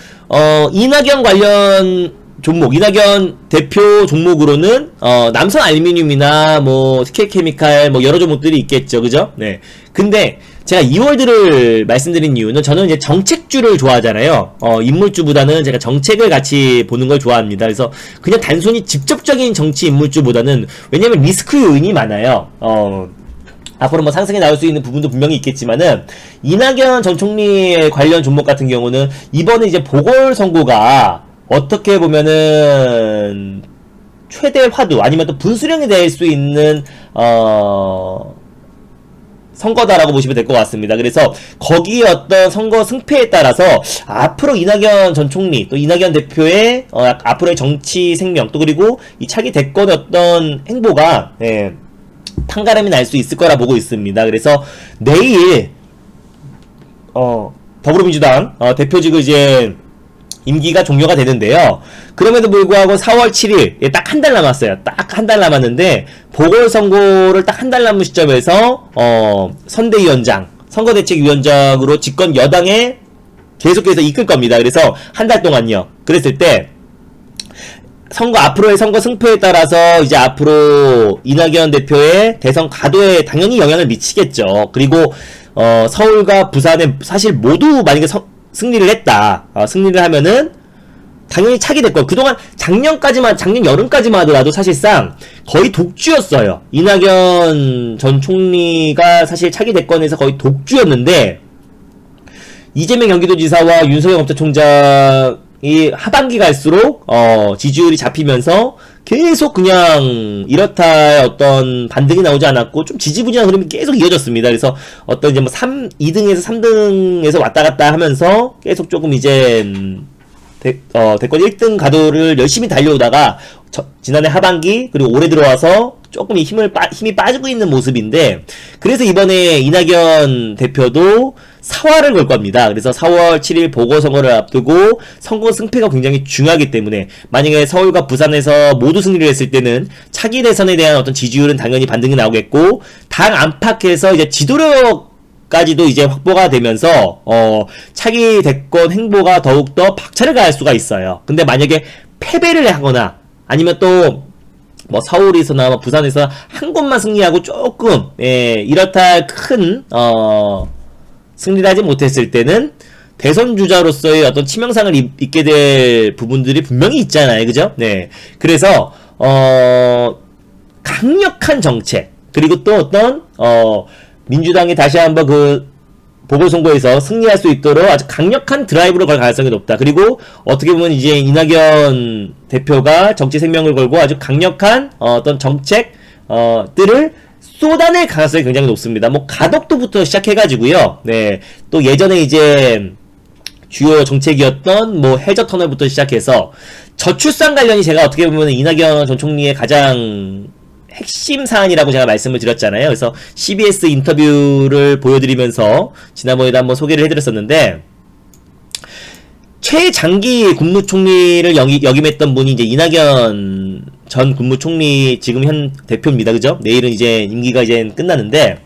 이낙연 관련 종목, 이낙연 대표 종목으로는 남선 알루미늄이나 뭐 TK케미칼 뭐 여러 종목들이 있겠죠. 그죠? 네. 근데 제가 이월드를 말씀드린 이유는, 저는 이제 정책주를 좋아하잖아요. 인물주보다는 제가 정책을 같이 보는 걸 좋아합니다. 그래서 그냥 단순히 직접적인 정치 인물주보다는, 왜냐면 리스크 요인이 많아요. 앞으로 뭐 상승이 나올 수 있는 부분도 분명히 있겠지만은, 이낙연 전 총리의 관련 종목 같은 경우는 이번에 이제 보궐선거가 어떻게 보면은 최대 화두 아니면 또 분수령이 될 수 있는 선거다라고 보시면 될 것 같습니다. 그래서 거기 어떤 선거 승패에 따라서 앞으로 이낙연 전 총리, 또 이낙연 대표의 앞으로의 정치 생명, 또 그리고 이 차기 대권의 어떤 행보가 판가름이 날 수 있을 거라 보고 있습니다. 그래서 내일 더불어민주당 대표직을 이제 임기가 종료가 되는데요. 그럼에도 불구하고 4월 7일, 딱 한 달 남았어요. 딱 한 달 남았는데, 보궐선거를 딱 한 달 남은 시점에서, 선대위원장, 선거대책위원장으로 집권 여당에 계속해서 이끌 겁니다. 그래서 한 달 동안요. 그랬을 때, 앞으로의 선거 승패에 따라서 이제 앞으로 이낙연 대표의 대선 가도에 당연히 영향을 미치겠죠. 그리고, 서울과 부산에 사실 모두 만약에 승리를 했다. 승리를 하면은 당연히 차기 대권, 그동안 작년 여름까지만 하더라도 사실상 거의 독주였어요. 이낙연 전 총리가 사실 차기 대권에서 거의 독주였는데, 이재명 경기도지사와 윤석열 검찰총장이 하반기 갈수록 지지율이 잡히면서 계속 그냥 이렇다 어떤 반등이 나오지 않았고 좀 지지부진한 흐름이 계속 이어졌습니다. 그래서 어떤 이제 뭐 2등에서 3등에서 왔다 갔다 하면서 계속 조금 이제 대권 1등 가도를 열심히 달려오다가 지난해 하반기 그리고 올해 들어와서 조금 힘이 빠지고 있는 모습인데, 그래서 이번에 이낙연 대표도 사활을 걸 겁니다. 그래서 4월 7일 보궐선거를 앞두고 선거 승패가 굉장히 중요하기 때문에 만약에 서울과 부산에서 모두 승리를 했을 때는 차기 대선에 대한 어떤 지지율은 당연히 반등이 나오겠고 당 안팎에서 이제 지도력까지도 이제 확보가 되면서 차기 대권 행보가 더욱더 박차를 가할 수가 있어요. 근데 만약에 패배를 하거나 아니면 또 뭐 서울에서나 뭐 부산에서 한 곳만 승리하고 조금 이렇다 할 큰 승리를 하지 못했을 때는 대선 주자로서의 어떤 치명상을 입게 될 부분들이 분명히 있잖아요. 그죠? 네. 그래서 강력한 정책 그리고 또 어떤 민주당이 다시 한번 그 보궐선거에서 승리할 수 있도록 아주 강력한 드라이브를 걸 가능성이 높다. 그리고 어떻게 보면 이제 이낙연 대표가 정치 생명을 걸고 아주 강력한 어떤 정책들을 쏟아낼 가능성이 굉장히 높습니다. 뭐 가덕도부터 시작해가지고요. 네, 또 예전에 이제 주요 정책이었던 뭐 해저 터널부터 시작해서 저출산 관련이 제가 어떻게 보면 이낙연 전 총리의 가장 핵심 사안이라고 제가 말씀을 드렸잖아요. 그래서 CBS 인터뷰를 보여드리면서 지난번에도 한번 소개를 해드렸었는데 최장기 국무총리를 역임했던 분이 이제 이낙연 전 국무총리 지금 현 대표입니다. 그죠? 내일은 이제 임기가 이제 끝나는데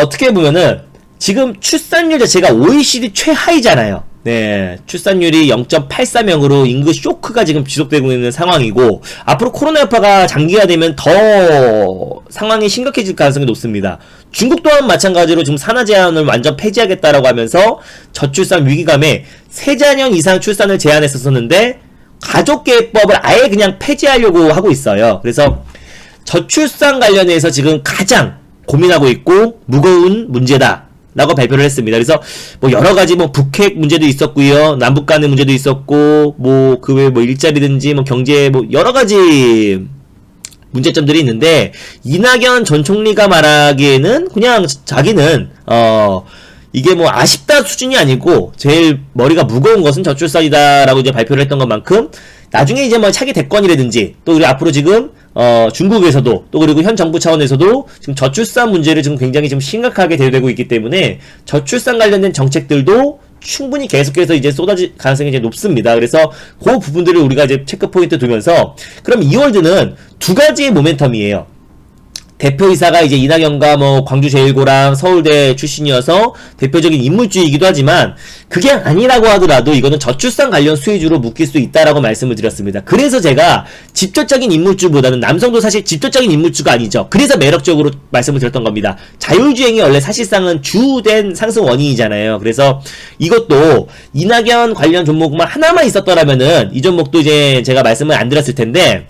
어떻게 보면은 지금 출산율 자체가 OECD 최하이잖아요. 네, 출산율이 0.83명으로 인구 쇼크가 지금 지속되고 있는 상황이고 앞으로 코로나 여파가 장기화되면 더 상황이 심각해질 가능성이 높습니다. 중국 또한 마찬가지로 지금 산하 제한을 완전 폐지하겠다라고 하면서 저출산 위기감에 3자녀 이상 출산을 제한했었는데 가족계획법을 아예 그냥 폐지하려고 하고 있어요. 그래서 저출산 관련해서 지금 가장 고민하고 있고 무거운 문제다 라고 발표를 했습니다. 그래서 뭐 여러 가지 뭐 북핵 문제도 있었고요. 남북 간의 문제도 있었고 뭐 그 외에 뭐 일자리든지 뭐 경제 뭐 여러 가지 문제점들이 있는데 이낙연 전 총리가 말하기에는 그냥 자기는 이게 뭐 아쉽다 수준이 아니고 제일 머리가 무거운 것은 저출산이다라고 이제 발표를 했던 것만큼 나중에 이제 뭐 차기 대권이라든지 또 우리 앞으로 지금 중국에서도 또 그리고 현 정부 차원에서도 지금 저출산 문제를 지금 굉장히 좀 심각하게 대두되고 있기 때문에 저출산 관련된 정책들도 충분히 계속해서 이제 쏟아질 가능성이 이제 높습니다. 그래서 그 부분들을 우리가 이제 체크 포인트 두면서 그럼 2월드는 두 가지의 모멘텀이에요. 대표이사가 이제 이낙연과 뭐 광주제일고랑 서울대 출신이어서 대표적인 인물주의이기도 하지만 그게 아니라고 하더라도 이거는 저출산 관련 수혜주로 묶일 수 있다라고 말씀을 드렸습니다. 그래서 제가 직접적인 인물주보다는 남성도 사실 직접적인 인물주가 아니죠. 그래서 매력적으로 말씀을 드렸던 겁니다. 자율주행이 원래 사실상은 주된 상승 원인이잖아요. 그래서 이것도 이낙연 관련 종목만 하나만 있었더라면은 이 종목도 이제 제가 말씀을 안 드렸을 텐데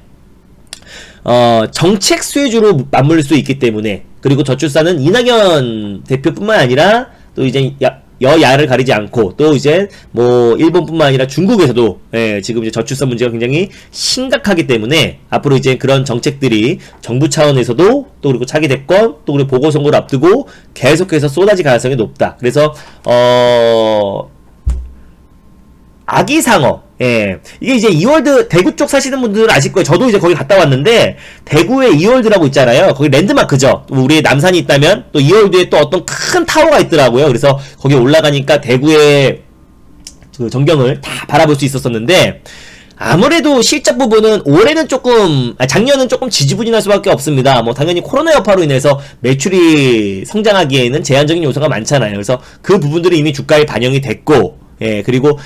정책 수혜주로 맞물릴 수 있기 때문에 그리고 저출산은 이낙연 대표뿐만 아니라 또 이제 여야를 가리지 않고 또 이제 뭐 일본뿐만 아니라 중국에서도 지금 이제 저출산 문제가 굉장히 심각하기 때문에 앞으로 이제 그런 정책들이 정부 차원에서도 또 그리고 차기 대권 또 그리고 보궐선거를 앞두고 계속해서 쏟아질 가능성이 높다. 그래서 아기상어 이게 이제 이월드 대구 쪽 사시는 분들은 아실 거예요. 저도 이제 거기 갔다 왔는데 대구에 이월드라고 있잖아요. 거기 랜드마크죠. 우리의 남산이 있다면 또 이월드에 또 어떤 큰 타워가 있더라고요. 그래서 거기 올라가니까 대구의 그 전경을 다 바라볼 수 있었었는데 아무래도 실적 부분은 올해는 조금 작년은 조금 지지부진할 수밖에 없습니다. 뭐 당연히 코로나 여파로 인해서 매출이 성장하기에는 제한적인 요소가 많잖아요. 그래서 그 부분들이 이미 주가에 반영이 됐고 그리고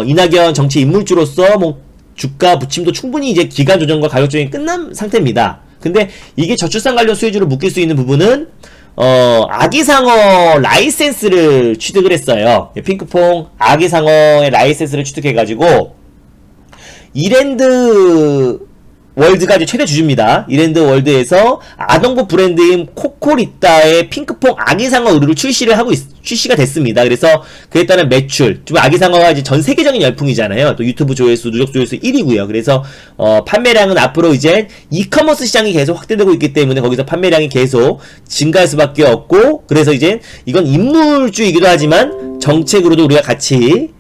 이낙연 정치 인물주로서 뭐 주가 부침도 충분히 이제 기간 조정과 가격 조정이 끝난 상태입니다. 근데 이게 저출산 관련 수혜주로 묶일 수 있는 부분은 아기상어 라이센스를 취득을 했어요. 핑크퐁 아기상어의 라이센스를 취득해가지고 이랜드 월드가 이제 최대 주주입니다. 이랜드 월드에서 아동복 브랜드인 코코리따의 핑크퐁 아기상어 의류를 출시가 됐습니다. 그래서 그에 따른 매출, 좀 아기상어가 이제 전 세계적인 열풍이잖아요. 또 유튜브 조회수, 누적 조회수 1위고요. 그래서 판매량은 앞으로 이제 이커머스 시장이 계속 확대되고 있기 때문에 거기서 판매량이 계속 증가할 수밖에 없고, 그래서 이제 이건 인물주의이기도 하지만 정책으로도 우리가 같이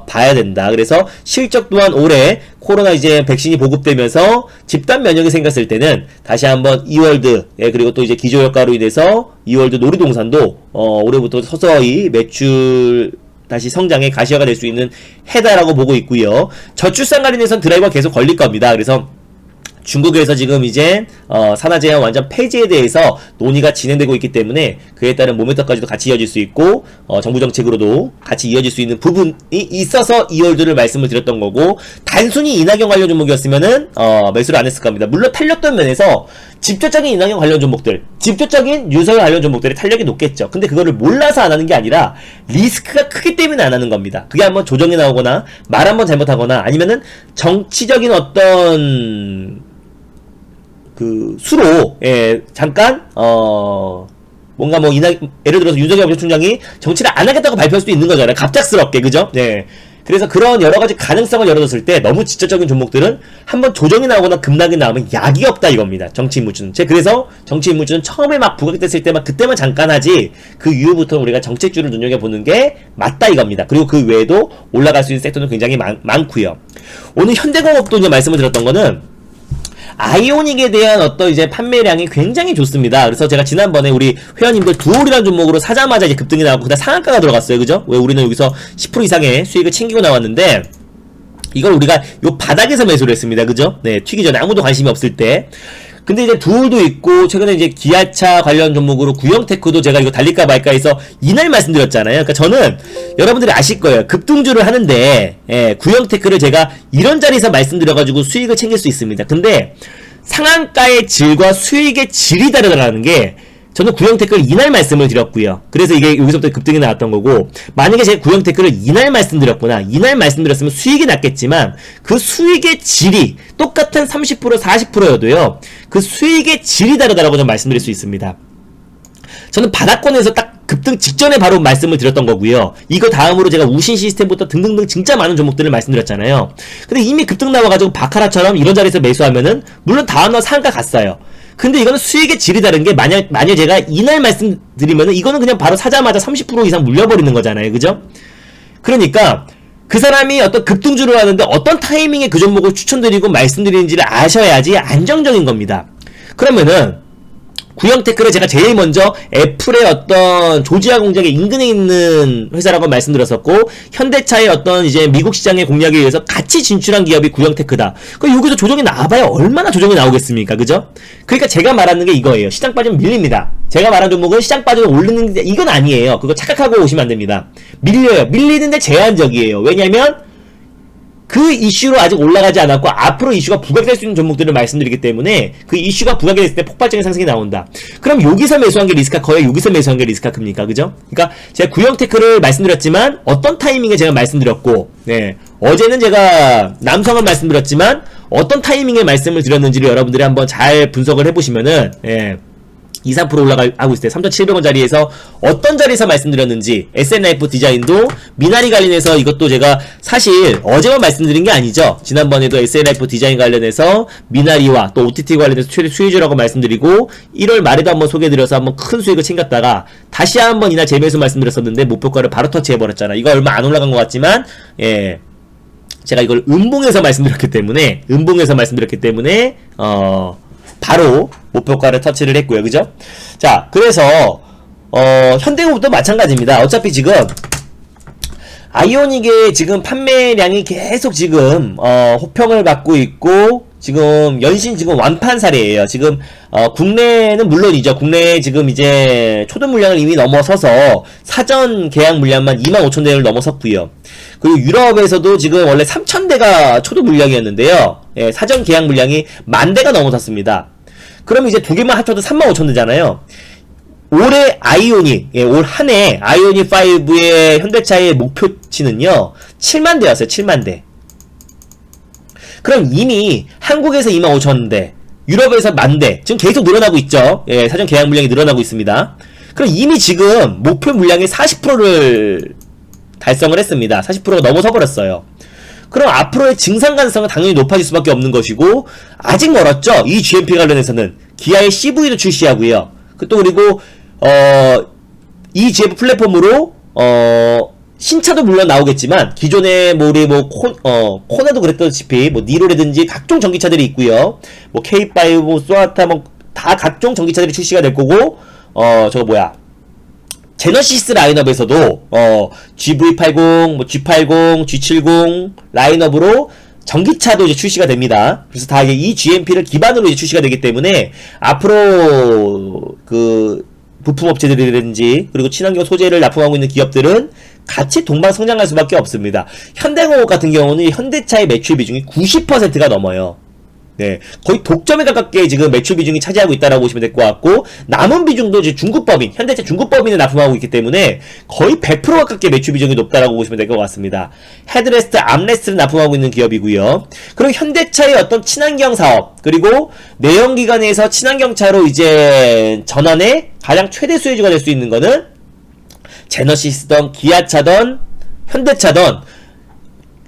봐야 된다. 그래서 실적 또한 올해 코로나 이제 백신이 보급되면서 집단 면역이 생겼을 때는 다시 한번 이월드, 예, 그리고 또 이제 기저효과로 인해서 이월드 놀이동산도 올해부터 서서히 매출 다시 성장의 가시화가 될 수 있는 해다라고 보고 있고요. 저출산 관련해서는 드라이버가 계속 걸릴 겁니다. 그래서 중국에서 지금 이제 산하 제한 완전 폐지에 대해서 논의가 진행되고 있기 때문에 그에 따른 모멘텀까지도 같이 이어질 수 있고 정부 정책으로도 같이 이어질 수 있는 부분이 있어서 2월들을 말씀을 드렸던 거고, 단순히 이낙연 관련 종목이었으면은 매수를 안 했을 겁니다. 물론 탄력된 면에서 직접적인 이낙연 관련 종목들, 직접적인 윤석열 관련 종목들의 탄력이 높겠죠. 근데 그거를 몰라서 안 하는 게 아니라 리스크가 크기 때문에 안 하는 겁니다. 그게 한번 조정이 나오거나 말 한번 잘못하거나 아니면은 정치적인 어떤 그 수로, 예, 잠깐 뭔가 뭐 예를 들어서 윤석열 경제총장이 정치를 안 하겠다고 발표할 수도 있는 거잖아요. 갑작스럽게, 그죠? 네. 그래서 그런 여러 가지 가능성을 열어뒀을 때 너무 직접적인 종목들은 한번 조정이 나오거나 급락이 나오면 약이 없다 이겁니다. 정치 인물주는. 그래서 정치 인물주는 처음에 막 부각됐을 때만 그때만 잠깐 하지, 그 이후부터 우리가 정책주를 눈여겨보는 게 맞다 이겁니다. 그리고 그 외에도 올라갈 수 있는 섹터는 굉장히 많고요. 오늘 현대공업도 이제 말씀을 드렸던 거는 아이오닉에 대한 어떤 이제 판매량이 굉장히 좋습니다. 그래서 제가 지난번에 우리 회원님들 두올이라는 종목으로 사자마자 이제 급등이 나왔고 그다음 상한가가 들어갔어요. 그죠? 왜 우리는 여기서 10% 이상의 수익을 챙기고 나왔는데 이걸 우리가 요 바닥에서 매수를 했습니다. 그죠? 네, 튀기 전에 아무도 관심이 없을 때. 근데 이제 두올도 있고 최근에 이제 기아차 관련 종목으로 구형테크도 제가 이거 달릴까 말까 해서 이날 말씀드렸잖아요. 그러니까 저는 여러분들이 아실 거예요. 급등주를 하는데, 예, 구형테크를 제가 이런 자리에서 말씀드려가지고 수익을 챙길 수 있습니다. 근데 상한가의 질과 수익의 질이 다르다는 게, 저는 구형테크를 이날 말씀을 드렸고요. 그래서 이게 여기서부터 급등이 나왔던 거고, 만약에 제가 구형테크를 이날 말씀드렸구나, 이날 말씀드렸으면 수익이 났겠지만 그 수익의 질이 똑같은 30% 40%여도요 그 수익의 질이 다르다라고 좀 말씀드릴 수 있습니다. 저는 바닥권에서 딱 급등 직전에 바로 말씀을 드렸던 거고요. 이거 다음으로 제가 우신 시스템부터 등등등 진짜 많은 종목들을 말씀드렸잖아요. 근데 이미 급등 나와가지고 바카라처럼 이런 자리에서 매수하면은 물론 다음날 상한가 갔어요. 근데 이거는 수익의 질이 다른 게, 만약 제가 이날 말씀드리면은 이거는 그냥 바로 사자마자 30% 이상 물려버리는 거잖아요. 그죠? 그러니까 그 사람이 어떤 급등주를 하는데 어떤 타이밍에 그 종목을 추천드리고 말씀드리는지를 아셔야지 안정적인 겁니다. 그러면은 구형테크를 제가 제일 먼저 애플의 어떤 조지아 공장의 인근에 있는 회사라고 말씀드렸었고, 현대차의 어떤 이제 미국 시장의 공략에 의해서 같이 진출한 기업이 구형테크다. 그럼 여기서 조정이 나와봐야 얼마나 조정이 나오겠습니까? 그죠? 그러니까 제가 말하는 게 이거예요. 시장 빠지면 밀립니다. 제가 말한 종목은 시장 빠지면 오르는 게, 이건 아니에요. 그거 착각하고 오시면 안 됩니다. 밀려요. 밀리는데 제한적이에요. 왜냐면 그 이슈로 아직 올라가지 않았고 앞으로 이슈가 부각될 수 있는 종목들을 말씀드리기 때문에 그 이슈가 부각이 됐을 때 폭발적인 상승이 나온다. 그럼 여기서 매수한 게 리스크가 커요? 여기서 매수한 게 리스크가 큽니까? 그죠? 그러니까 제가 구형테크를 말씀드렸지만 어떤 타이밍에 제가 말씀드렸고, 네, 어제는 제가 남성을 말씀드렸지만 어떤 타이밍에 말씀을 드렸는지를 여러분들이 한번 잘 분석을 해보시면은, 2, 3% 올라가고 있을 때 3,700원짜리에서 어떤 자리에서 말씀드렸는지, SNF 디자인도 미나리 관련해서 이것도 제가 사실 어제만 말씀드린 게 아니죠. 지난번에도 SNF 디자인 관련해서 미나리와 또 OTT 관련해서 최대 수혜주라고 말씀드리고 1월 말에도 한번 소개해드려서 한번 큰 수익을 챙겼다가 다시 한번 이날 재매수 말씀드렸었는데 목표가를 바로 터치해버렸잖아. 이거 얼마 안 올라간 것 같지만, 예, 제가 이걸 음봉에서 말씀드렸기 때문에 바로 목표가를 터치를 했고요. 그죠? 자, 그래서 현대공업도 마찬가지입니다. 어차피 지금 아이오닉의 지금 판매량이 계속 지금 호평을 받고 있고, 지금 연신 지금 완판 사례예요. 지금 국내는 물론이죠. 국내에 지금 이제 초도 물량을 이미 넘어서서 사전 계약 물량만 25,000대를 넘어섰고요. 그리고 유럽에서도 지금 원래 3,000대가 초도 물량이었는데요. 예, 사전 계약 물량이 10,000대가 넘어섰습니다. 그럼 이제 두 개만 합쳐도 35,000대잖아요. 올해 아이오닉, 예, 올 한 해 아이오닉 5의 현대차의 목표치는요 70,000대였어요. 70,000대. 그럼 이미 한국에서 25,000대, 유럽에서 10,000대, 지금 계속 늘어나고 있죠. 예, 사전 계약 물량이 늘어나고 있습니다. 그럼 이미 지금 목표 물량의 40%를 달성을 했습니다. 40%가 넘어서 버렸어요. 그럼 앞으로의 증상 가능성은 당연히 높아질 수밖에 없는 것이고, 아직 멀었죠. 이 GMP 관련해서는 기아의 CV도 출시하고요. 또 그리고 EGF 플랫폼으로 신차도 물론 나오겠지만 기존에 뭐 우리 뭐 코나도 그랬다시피 뭐 니로라든지 각종 전기차들이 있고요. 뭐 K5, 뭐 소나타 뭐 다 각종 전기차들이 출시가 될 거고 저거 뭐야? 제너시스 라인업에서도 GV80, 뭐 G80, G70 라인업으로 전기차도 이제 출시가 됩니다. 그래서 다 이게 이 GMP를 기반으로 이제 출시가 되기 때문에 앞으로 그 부품업체들이라든지 그리고 친환경 소재를 납품하고 있는 기업들은 같이 동반 성장할 수밖에 없습니다. 현대공업 같은 경우는 현대차의 매출 비중이 90%가 넘어요. 네, 거의 독점에 가깝게 지금 매출 비중이 차지하고 있다라고 보시면 될 것 같고, 남은 비중도 이제 중국법인, 현대차 중국법인을 납품하고 있기 때문에 거의 100% 가깝게 매출 비중이 높다라고 보시면 될 것 같습니다. 헤드레스트, 암레스트를 납품하고 있는 기업이고요. 그리고 현대차의 어떤 친환경 사업, 그리고 내연기관에서 친환경차로 이제 전환의 가장 최대 수혜주가 될 수 있는 거는 제너시스든 기아차든 현대차든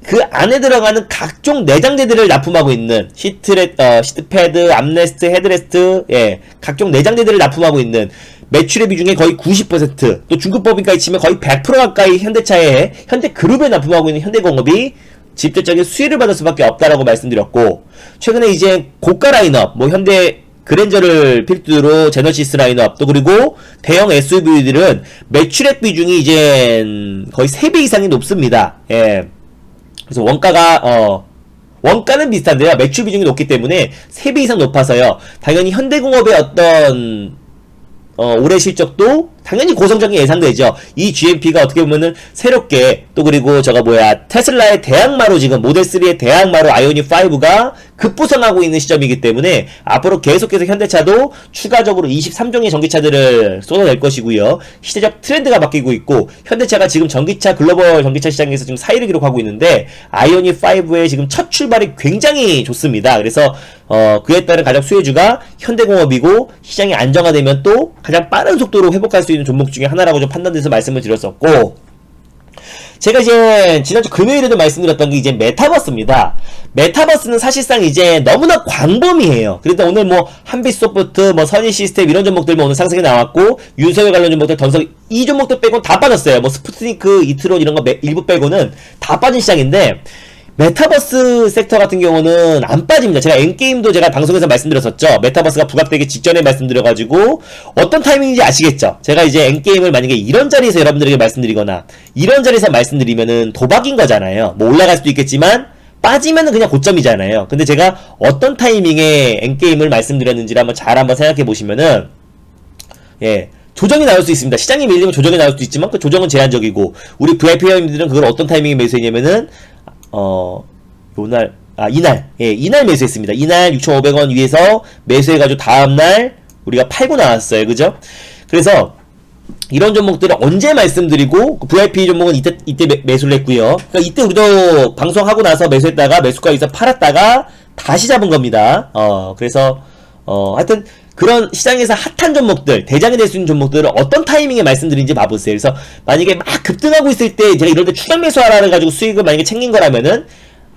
그 안에 들어가는 각종 내장재들을 납품하고 있는 시트패드, 암레스트, 헤드레스트, 예, 각종 내장재들을 납품하고 있는 매출의 비중의 거의 90%, 또 중국법인까지 치면 거의 100% 가까이 현대차에 현대그룹에 납품하고 있는 현대공업이 직접적인 수혜를 받을 수밖에 없다라고 말씀드렸고, 최근에 이제 고가 라인업, 뭐 현대 그랜저를 필두로 제너시스 라인업, 또 그리고 대형 SUV들은 매출액 비중이 이제 거의 3배 이상이 높습니다. 예. 그래서 원가는 비슷한데요. 매출 비중이 높기 때문에 3배 이상 높아서요. 당연히 현대공업의 어떤 올해 실적도 당연히 고성장이 예상되죠. 이 GMP가 어떻게 보면은 새롭게, 또 그리고 저거 뭐야, 테슬라의 대항마로, 지금 모델3의 대항마로 아이오닉 5가 급부상하고 있는 시점이기 때문에 앞으로 계속해서 현대차도 추가적으로 23종의 전기차들을 쏟아낼 것이고요. 시대적 트렌드가 바뀌고 있고, 현대차가 지금 전기차, 글로벌 전기차 시장에서 지금 4위를 기록하고 있는데 아이오닉 5의 지금 첫 출발이 굉장히 좋습니다. 그래서 그에 따른 가장 수혜주가 현대공업이고, 시장이 안정화되면 또 가장 빠른 속도로 회복할 수 있는 종목 중에 하나라고 좀 판단돼서 말씀을 드렸었고, 제가 이제 지난주 금요일에도 말씀드렸던 게 이제 메타버스입니다. 메타버스는 사실상 이제 너무나 광범위해요. 그래서 오늘 뭐 한빛소프트, 뭐 선희시스템 이런 종목들만 오늘 상승이 나왔고, 윤석열 관련 종목들, 던석 이 종목들 빼고는 다 빠졌어요. 뭐 스푸트니크, 이트론 이런 거 일부 빼고는 다 빠진 시장인데, 메타버스 섹터 같은 경우는 안 빠집니다. 제가 엔게임도 제가 방송에서 말씀드렸었죠. 메타버스가 부각되기 직전에 말씀드려가지고 어떤 타이밍인지 아시겠죠? 제가 이제 엔게임을 만약에 이런 자리에서 여러분들에게 말씀드리거나 이런 자리에서 말씀드리면은 도박인 거잖아요. 뭐 올라갈 수도 있겠지만 빠지면은 그냥 고점이잖아요. 근데 제가 어떤 타이밍에 엔게임을 말씀드렸는지를 한번 생각해 보시면은, 예, 조정이 나올 수 있습니다. 시장이 밀리면 조정이 나올 수도 있지만 그 조정은 제한적이고, 우리 VIP 회원님들은 그걸 어떤 타이밍에 매수했냐면은 이날 매수했습니다. 이날 6,500원 위에서 매수해가지고 다음날 우리가 팔고 나왔어요. 그죠? 그래서 이런 종목들을 언제 말씀드리고, VIP 종목은 이때 매수를 했고요. 그러니까 이때 우리도 방송하고 나서 매수했다가 매수가 있어 팔았다가 다시 잡은 겁니다. 그래서 하여튼 그런 시장에서 핫한 종목들, 대장이 될 수 있는 종목들을 어떤 타이밍에 말씀드린지 봐보세요. 그래서 만약에 막 급등하고 있을 때 제가 이럴 때 추격 매수하라 가지고 수익을 만약에 챙긴 거라면은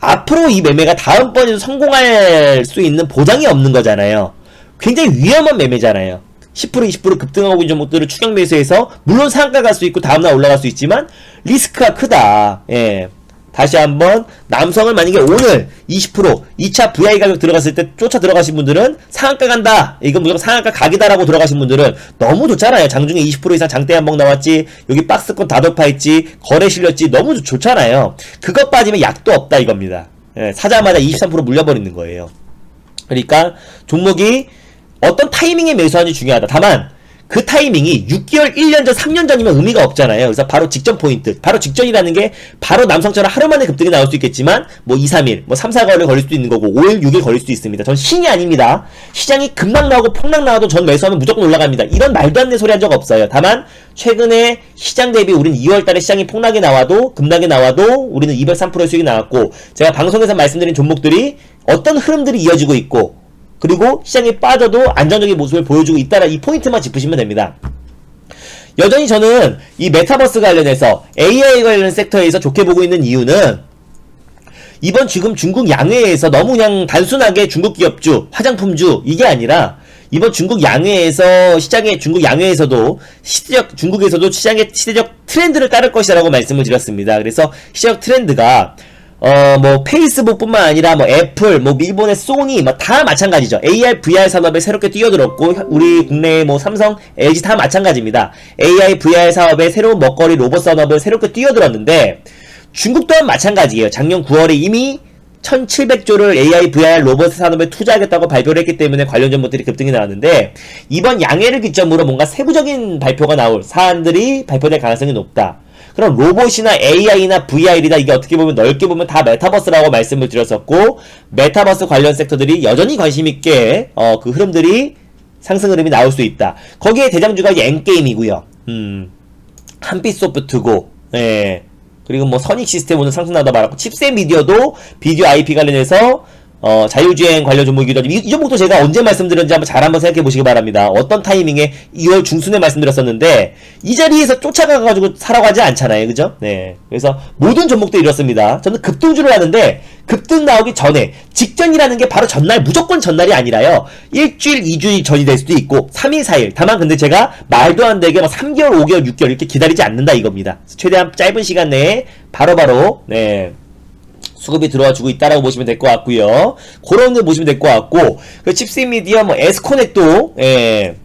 앞으로 이 매매가 다음번에도 성공할 수 있는 보장이 없는 거잖아요. 굉장히 위험한 매매잖아요. 10% 20% 급등하고 있는 종목들을 추격 매수해서 물론 상한가 갈 수 있고 다음날 올라갈 수 있지만 리스크가 크다. 예. 다시 한번, 남성을 만약에 오늘 20% 2차 VI 가격 들어갔을 때 쫓아 들어가신 분들은 상한가 간다, 이건 무조건 상한가 각이다라고 들어가신 분들은 너무 좋잖아요. 장중에 20% 이상 장대 한봉 나왔지, 여기 박스권 다 돌파했지, 거래 실렸지, 너무 좋잖아요. 그것 빠지면 약도 없다 이겁니다. 예, 사자마자 23% 물려버리는 거예요. 그러니까 종목이 어떤 타이밍에 매수하는지 중요하다. 다만 그 타이밍이 6개월, 1년 전, 3년 전이면 의미가 없잖아요. 그래서 바로 직전 포인트, 바로 직전이라는 게 바로 남성처럼 하루 만에 급등이 나올 수 있겠지만 뭐 2, 3일, 뭐 3, 4개월 걸릴 수도 있는 거고 5일, 6일 걸릴 수도 있습니다. 전 신이 아닙니다. 시장이 급락 나오고 폭락 나와도 전 매수하면 무조건 올라갑니다. 이런 말도 안 되는 소리 한 적 없어요. 다만 최근에 시장 대비 우리는 2월달에 시장이 폭락이 나와도, 급락이 나와도 우리는 203%의 수익이 나왔고, 제가 방송에서 말씀드린 종목들이 어떤 흐름들이 이어지고 있고, 그리고 시장이 빠져도 안정적인 모습을 보여주고 있다라, 이 포인트만 짚으시면 됩니다. 여전히 저는 이 메타버스 관련해서 AI 관련 섹터에서 좋게 보고 있는 이유는, 이번 지금 중국 양회에서 너무 그냥 단순하게 중국 기업주, 화장품주 이게 아니라 이번 중국 양회에서 중국 양회에서도 중국에서도 시장의 시대적 트렌드를 따를 것이라고 말씀을 드렸습니다. 그래서 시대적 트렌드가 뭐 페이스북뿐만 아니라 뭐 애플, 뭐 일본의 소니 뭐 다 마찬가지죠. AR, VR 산업에 새롭게 뛰어들었고 우리 국내의 뭐 삼성, LG 다 마찬가지입니다. AI, VR 사업에 새로운 먹거리 로봇 산업을 새롭게 뛰어들었는데 중국 또한 마찬가지예요. 작년 9월에 이미 1700조를 AI, VR, 로봇 산업에 투자하겠다고 발표를 했기 때문에 관련 종목들이 급등이 나왔는데 이번 양해를 기점으로 뭔가 세부적인 발표가 나올 사안들이 발표될 가능성이 높다. 그럼 로봇이나 AI나 VR이다 이게 어떻게 보면 넓게 보면 다 메타버스라고 말씀을 드렸었고 메타버스 관련 섹터들이 여전히 관심있게 그 흐름들이 상승 흐름이 나올 수 있다. 거기에 대장주가 엔게임이고요. 한빛소프트고 예. 그리고 뭐 선익 시스템 오늘 상승 나다 말았고 칩셋 미디어도 비디오 IP 관련해서 자율주행 관련 종목이기도 하죠. 이 종목도 제가 언제 말씀드렸는지 한번 생각해 보시기 바랍니다. 어떤 타이밍에 2월 중순에 말씀드렸었는데 이 자리에서 쫓아가가지고 사라고 하지 않잖아요. 그죠? 네. 그래서 모든 종목도 이렇습니다. 저는 급등주를 하는데 급등 나오기 전에 직전이라는 게 바로 전날 무조건 전날이 아니라요. 일주일, 2주일 전이 될 수도 있고 3일, 4일. 다만 근데 제가 말도 안 되게 막 3개월, 5개월, 6개월 이렇게 기다리지 않는다 이겁니다. 최대한 짧은 시간 내에 바로바로 네. 수급이 들어와 주고 있다라고 보시면 될 것 같고요. 그런 거 보시면 될 것 같고 그 칩셋 미디어 뭐 에스코넷도 예,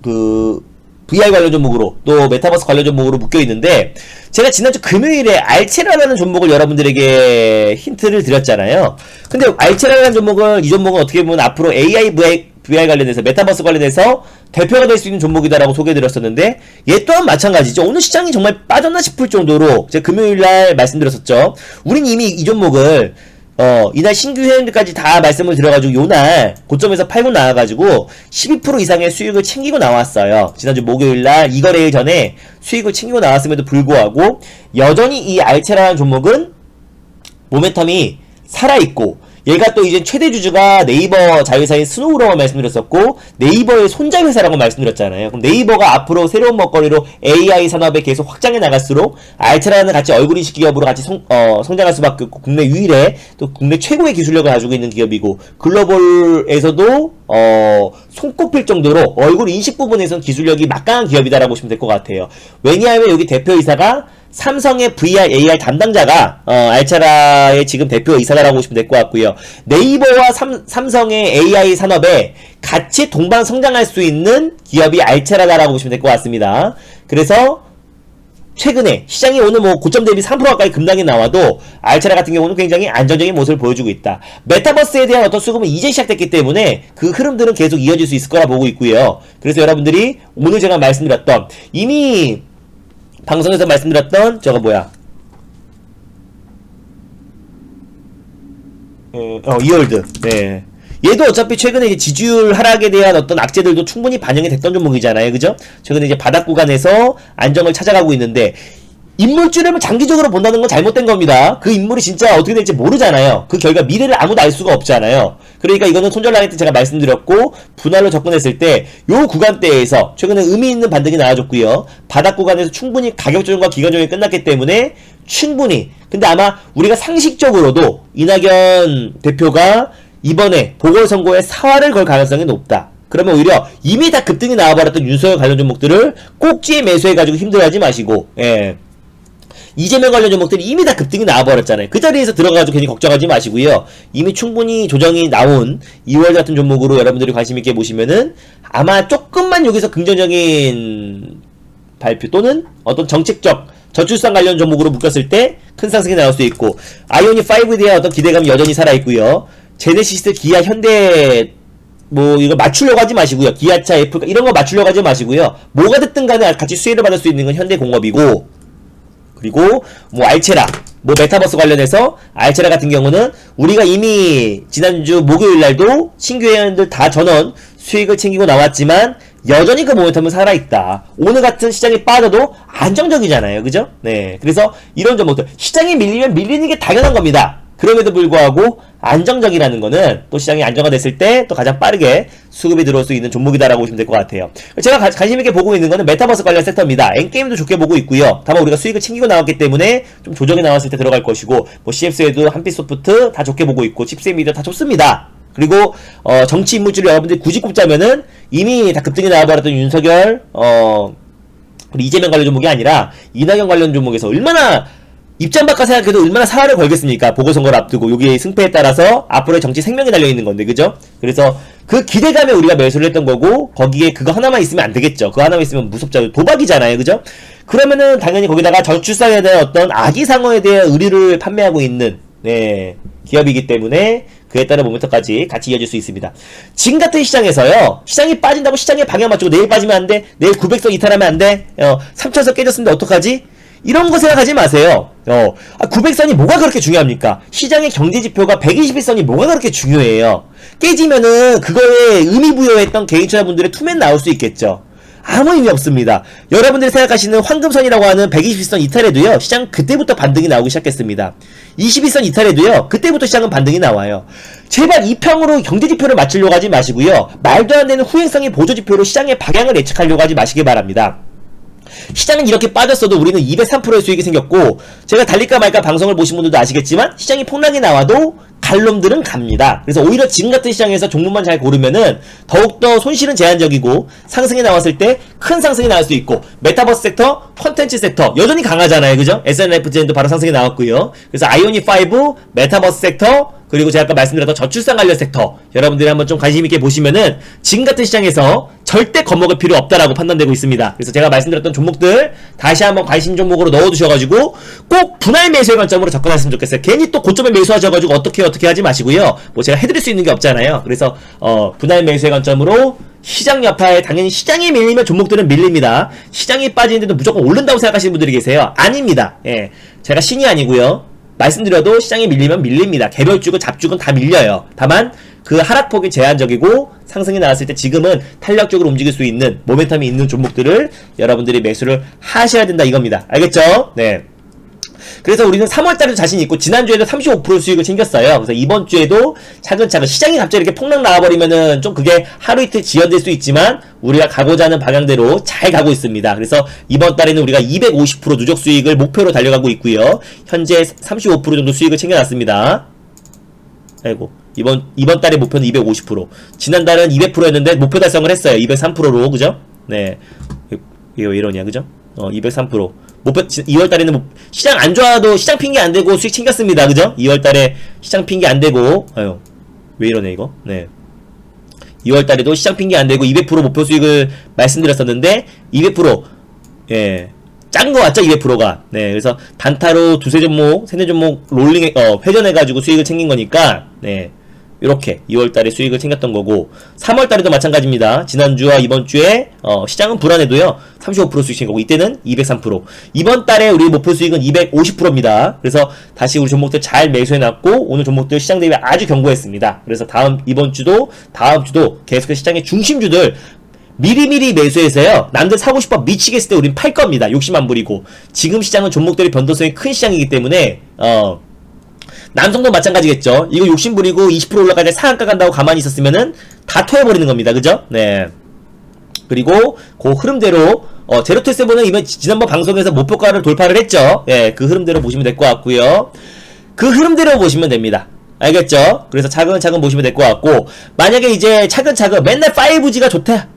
그 VR 관련 종목으로 또 메타버스 관련 종목으로 묶여 있는데 제가 지난주 금요일에 알체라라는 종목을 여러분들에게 힌트를 드렸잖아요. 근데 알체라라는 종목은 이 종목은 어떻게 보면 앞으로 AI, VR 관련해서 메타버스 관련해서 대표가 될 수 있는 종목이다라고 소개해드렸었는데 얘 또한 마찬가지죠. 오늘 시장이 정말 빠졌나 싶을 정도로 제가 금요일날 말씀드렸었죠. 우린 이미 이 종목을 이날 신규 회원들까지 다 말씀을 드려가지고 요날 고점에서 팔고 나와가지고 12% 이상의 수익을 챙기고 나왔어요. 지난주 목요일날 이 거래일 전에 수익을 챙기고 나왔음에도 불구하고 여전히 이 알체라는 종목은 모멘텀이 살아있고 얘가 또 이제 최대 주주가 네이버 자회사인 스노우라고 말씀드렸었고 네이버의 손자회사라고 말씀드렸잖아요. 그럼 네이버가 앞으로 새로운 먹거리로 AI 산업에 계속 확장해 나갈수록 알체라는 같이 얼굴인식 기업으로 같이 성장할 수밖에 없고 국내 유일의 또 국내 최고의 기술력을 가지고 있는 기업이고 글로벌에서도 손꼽힐 정도로 얼굴 인식 부분에서는 기술력이 막강한 기업이다라고 보시면 될 것 같아요. 왜냐하면 여기 대표이사가 삼성의 VR, AR 담당자가 알체라의 지금 대표이사다라고 보시면 될 것 같고요. 네이버와 삼성의 AI 산업에 같이 동반 성장할 수 있는 기업이 알체라다라고 보시면 될 것 같습니다. 그래서 최근에 시장이 오늘 뭐 고점 대비 3% 가까이 급락이 나와도 알체라 같은 경우는 굉장히 안정적인 모습을 보여주고 있다. 메타버스에 대한 어떤 수급은 이제 시작됐기 때문에 그 흐름들은 계속 이어질 수 있을 거라 보고 있고요. 그래서 여러분들이 오늘 제가 말씀드렸던 이미 방송에서 말씀드렸던 저거 뭐야 이월드 네. 얘도 어차피 최근에 이제 지지율 하락에 대한 어떤 악재들도 충분히 반영이 됐던 종목이잖아요. 그죠? 최근에 이제 바닥 구간에서 안정을 찾아가고 있는데 인물주를 장기적으로 본다는 건 잘못된 겁니다. 그 인물이 진짜 어떻게 될지 모르잖아요. 그 결과 미래를 아무도 알 수가 없잖아요. 그러니까 이거는 손절라인 때 제가 말씀드렸고 분할로 접근했을 때 요 구간대에서 최근에 의미 있는 반등이 나와줬고요. 바닥 구간에서 충분히 가격 조정과 기간 조정이 끝났기 때문에 충분히 근데 아마 우리가 상식적으로도 이낙연 대표가 이번에 보궐선거에 사활을 걸 가능성이 높다. 그러면 오히려 이미 다 급등이 나와버렸던 윤석열 관련 종목들을 꼭지에 매수해가지고 힘들어하지 마시고 예. 이재명 관련 종목들이 이미 다 급등이 나와버렸잖아요. 그 자리에서 들어가가지고 괜히 걱정하지 마시고요. 이미 충분히 조정이 나온 2월 같은 종목으로 여러분들이 관심있게 보시면은 아마 조금만 여기서 긍정적인 발표 또는 어떤 정책적 저출산 관련 종목으로 묶였을 때 큰 상승이 나올 수 있고 아이오닉5에 대한 어떤 기대감이 여전히 살아있고요. 제네시스, 기아, 현대 뭐 이거 맞추려고 하지 마시고요. 기아차, 애플 이런 거 맞추려고 하지 마시고요. 뭐가 됐든 간에 같이 수혜를 받을 수 있는 건 현대공업이고 그리고 뭐 알체라 뭐 메타버스 관련해서 알체라 같은 경우는 우리가 이미 지난주 목요일날도 신규 회원들 다 전원 수익을 챙기고 나왔지만 여전히 그 모멘텀은 살아있다. 오늘 같은 시장이 빠져도 안정적이잖아요. 그죠? 네. 그래서 이런 종목들 시장이 밀리면 밀리는 게 당연한 겁니다. 그럼에도 불구하고 안정적이라는 거는 또 시장이 안정화됐을 때 또 가장 빠르게 수급이 들어올 수 있는 종목이다라고 보시면 될 것 같아요. 제가 관심있게 보고 있는 거는 메타버스 관련 섹터입니다. 엔게임도 좋게 보고 있고요. 다만 우리가 수익을 챙기고 나왔기 때문에 좀 조정이 나왔을 때 들어갈 것이고 뭐 CF에도 한빛소프트 다 좋게 보고 있고 칩셋 미디어 다 좋습니다. 그리고 정치 인물주를 여러분들이 굳이 꼽자면은 이미 다 급등이 나와버렸던 윤석열, 우리 이재명 관련 종목이 아니라 이낙연 관련 종목에서 얼마나 입장 바꿔 생각해도 얼마나 사활을 걸겠습니까? 보궐선거를 앞두고 여기에 승패에 따라서 앞으로의 정치 생명이 달려있는 건데, 그죠? 그래서 그 기대감에 우리가 매수를 했던 거고, 거기에 그거 하나만 있으면 안 되겠죠. 그거 하나만 있으면 무섭죠. 도박이잖아요, 그죠? 그러면은 당연히 거기다가 저출산에 대한 어떤 아기상어에 대한 의류를 판매하고 있는 기업이기 때문에 그에 따른 모멘텀까지 같이 이어질 수 있습니다. 지금 같은 시장에서요, 시장이 빠진다고 시장에 방향 맞추고 내일 빠지면 안 돼? 내일 900선 이탈하면 안 돼? 3천선 깨졌는데 어떡하지? 이런 거 생각하지 마세요. 900선이 뭐가 그렇게 중요합니까? 시장의 경제지표가 121선이 뭐가 그렇게 중요해요? 깨지면은 그거에 의미 부여했던 개인 투자분들의 투맨 나올 수 있겠죠. 아무 의미 없습니다. 여러분들이 생각하시는 황금선이라고 하는 121선 이탈에도요, 시장 그때부터 반등이 나오기 시작했습니다. 22선 이탈에도요, 그때부터 시장은 반등이 나와요. 제발 이 평으로 경제지표를 맞추려고 하지 마시고요, 말도 안 되는 후행성의 보조지표로 시장의 방향을 예측하려고 하지 마시기 바랍니다. 시장은 이렇게 빠졌어도 우리는 203%의 수익이 생겼고, 제가 달릴까 말까 방송을 보신 분들도 아시겠지만 시장이 폭락이 나와도 갈 놈들은 갑니다. 그래서 오히려 지금 같은 시장에서 종목만 잘 고르면은 더욱더 손실은 제한적이고 상승이 나왔을 때 큰 상승이 나올 수 있고, 메타버스 섹터, 컨텐츠 섹터 여전히 강하잖아요, 그죠? SNFGN도 바로 상승이 나왔고요. 그래서 아이오닉5, 메타버스 섹터, 그리고 제가 아까 말씀드렸던 저출산 관련 섹터, 여러분들이 한번 좀 관심있게 보시면은 지금 같은 시장에서 절대 겁먹을 필요 없다라고 판단되고 있습니다. 그래서 제가 말씀드렸던 종목들 다시 한번 관심 종목으로 넣어두셔가지고 꼭 분할 매수의 관점으로 접근하셨으면 좋겠어요. 괜히 또 고점에 매수하셔가지고 어떻게 하지 마시고요. 뭐 제가 해드릴 수 있는 게 없잖아요. 그래서 분할 매수의 관점으로 시장 여파에, 당연히 시장이 밀리면 종목들은 밀립니다. 시장이 빠지는데도 무조건 오른다고 생각하시는 분들이 계세요. 아닙니다. 제가 신이 아니고요, 말씀드려도 시장이 밀리면 밀립니다. 개별주고 잡주는 다 밀려요. 다만 그 하락폭이 제한적이고 상승이 나왔을 때 지금은 탄력적으로 움직일 수 있는 모멘텀이 있는 종목들을 여러분들이 매수를 하셔야 된다 이겁니다. 알겠죠? 네. 그래서 우리는 3월달에도 자신 있고 지난주에도 35% 수익을 챙겼어요. 그래서 이번주에도 차근차근, 시장이 갑자기 이렇게 폭락 나와버리면은 좀 그게 하루 이틀 지연될 수 있지만 우리가 가고자 하는 방향대로 잘 가고 있습니다. 그래서 이번 달에는 우리가 250% 누적 수익을 목표로 달려가고 있고요. 현재 35% 정도 수익을 챙겨놨습니다. 아이고, 이번 달의 목표는 250%. 지난달은 200%였는데 목표 달성을 했어요. 203%로, 그죠? 네. 이거 왜 이러냐, 그죠? 203%. 목표, 2월달에는 뭐, 시장 안 좋아도 시장 핑계 안 되고 수익 챙겼습니다. 그죠? 2월달에 시장 핑계 안 되고, 아유, 왜 이러네, 이거? 네. 2월달에도 시장 핑계 안 되고 200% 목표 수익을 말씀드렸었는데, 200%, 예. 짠 거 같죠? 200%가. 네. 그래서 단타로 두세 종목, 세네 종목 롤링, 회전해가지고 수익을 챙긴 거니까, 네. 요렇게 2월달에 수익을 챙겼던 거고, 3월달에도 마찬가지입니다. 지난주와 이번주에 시장은 불안해도요 35% 수익 챙긴 거고, 이때는 203%. 이번달에 우리 목표 수익은 250%입니다. 그래서 다시 우리 종목들 잘 매수해놨고, 오늘 종목들 시장 대비 아주 견고했습니다. 그래서 이번주도 다음주도 계속해서 시장의 중심주들 미리미리 매수해서요, 남들 사고 싶어 미치게 했을 때 우린 팔 겁니다. 욕심 안 부리고. 지금 시장은 종목들이 변동성이 큰 시장이기 때문에 남성도 마찬가지겠죠. 이거 욕심부리고 20% 올라갈 때 상한가 간다고 가만히 있었으면은 다 토해버리는 겁니다. 그죠? 네. 그리고 그 흐름대로 제로투세븐은 이번 지난번 방송에서 목표가를 돌파를 했죠. 예, 그 흐름대로 보시면 될 것 같고요. 그 흐름대로 보시면 됩니다. 알겠죠? 그래서 차근차근 보시면 될 것 같고, 만약에 이제 차근차근 맨날 5G가 좋다,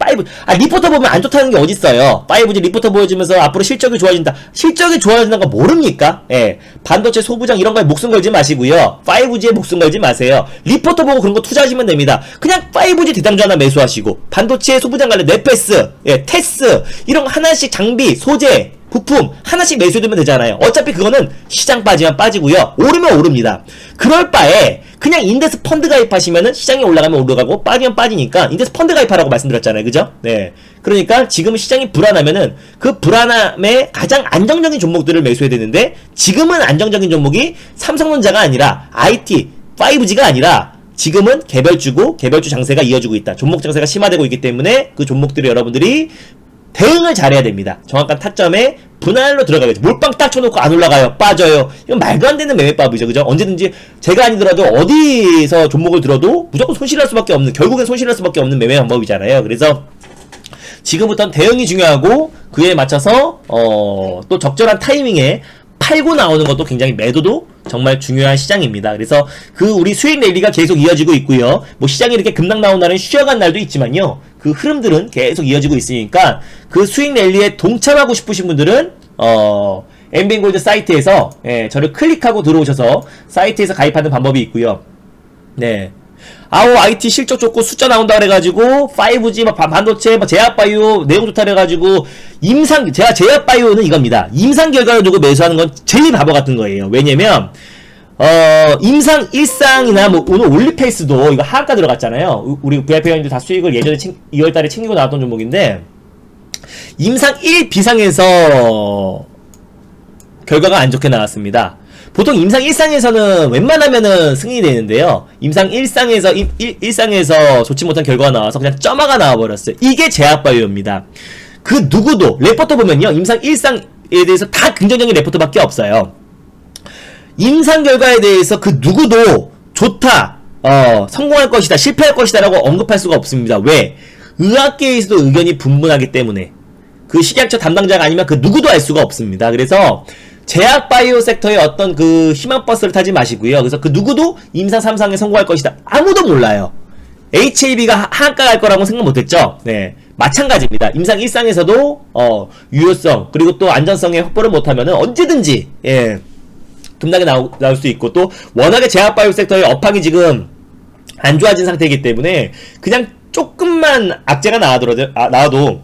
리포터 보면 안 좋다는 게 어딨어요. 5G 리포터 보여주면서 앞으로 실적이 좋아진다. 실적이 좋아진다는 거 모릅니까? 예. 반도체 소부장 이런 거에 목숨 걸지 마시고요. 5G에 목숨 걸지 마세요. 리포터 보고 그런 거 투자하시면 됩니다. 그냥 5G 대장주 하나 매수하시고, 반도체 소부장 관련 넷패스, 테스, 이런 거 하나씩 장비, 소재, 부품 하나씩 매수해두면 되잖아요. 어차피 그거는 시장 빠지면 빠지고요, 오르면 오릅니다. 그럴 바에 그냥 인덱스 펀드 가입하시면은 시장이 올라가면 올라가고 빠지면 빠지니까 인덱스 펀드 가입하라고 말씀드렸잖아요. 그죠? 네. 그러니까 지금 시장이 불안하면은 그 불안함에 가장 안정적인 종목들을 매수해야 되는데, 지금은 안정적인 종목이 삼성전자가 아니라 IT, 5G가 아니라 지금은 개별주고 개별주 장세가 이어지고 있다. 종목 장세가 심화되고 있기 때문에 그 종목들을 여러분들이 대응을 잘해야 됩니다. 정확한 타점에 분할로 들어가겠죠. 몰빵 딱 쳐놓고 안 올라가요, 빠져요. 이건 말도 안 되는 매매법이죠. 그죠? 언제든지 제가 아니더라도 어디서 종목을 들어도 무조건 손실할 수밖에 없는, 결국엔 손실할 수밖에 없는 매매 방법이잖아요. 그래서 지금부터는 대응이 중요하고, 그에 맞춰서 또 적절한 타이밍에 팔고 나오는 것도 굉장히 매도도 정말 중요한 시장입니다. 그래서 그 우리 수익 랠리가 계속 이어지고 있고요. 뭐 시장이 이렇게 급락 나온 날은 쉬어간 날도 있지만요. 그 흐름들은 계속 이어지고 있으니까 그 수익 랠리에 동참하고 싶으신 분들은 엠비엔골드 사이트에서 저를 클릭하고 들어오셔서 사이트에서 가입하는 방법이 있고요. 네. 아오 IT 실적 좋고 숫자 나온다 그래가지고 5G 막 반도체 막 제약바이오 내용 좋다 그래가지고 제가 제약바이오는 이겁니다. 임상 결과를 두고 매수하는 건 제일 바보 같은 거예요. 왜냐면 임상 일상이나 뭐 오늘 올리페이스도 이거 하한가 들어갔잖아요. 우리 VIP 회원님들 다 수익을 예전에 2월달에 챙기고 나왔던 종목인데 임상 1 비상에서 결과가 안 좋게 나왔습니다. 보통 임상 1상에서는 웬만하면은 승인이 되는데요. 임상 1상에서 좋지 못한 결과가 나와서 그냥 점화가 나와버렸어요. 이게 제약바이오입니다. 그 누구도 레포트 보면요. 임상 1상에 대해서 다 긍정적인 레포트밖에 없어요. 임상 결과에 대해서 그 누구도 좋다, 성공할 것이다, 실패할 것이다 라고 언급할 수가 없습니다. 왜? 의학계에서도 의견이 분분하기 때문에 그 식약처 담당자가 아니면 그 누구도 알 수가 없습니다. 그래서 제약바이오 섹터의 어떤 그 희망버스를 타지 마시고요. 그래서 그 누구도 임상 3상에 성공할 것이다. 아무도 몰라요. HAB가 하한가 갈 거라고 생각 못했죠. 네, 마찬가지입니다. 임상 1상에서도 유효성 그리고 또 안전성에 확보를 못하면은 언제든지 급락이 나올 수 있고 또 워낙에 제약바이오 섹터의 업황이 지금 안 좋아진 상태이기 때문에 그냥 조금만 악재가 나와도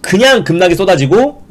그냥 급락이 쏟아지고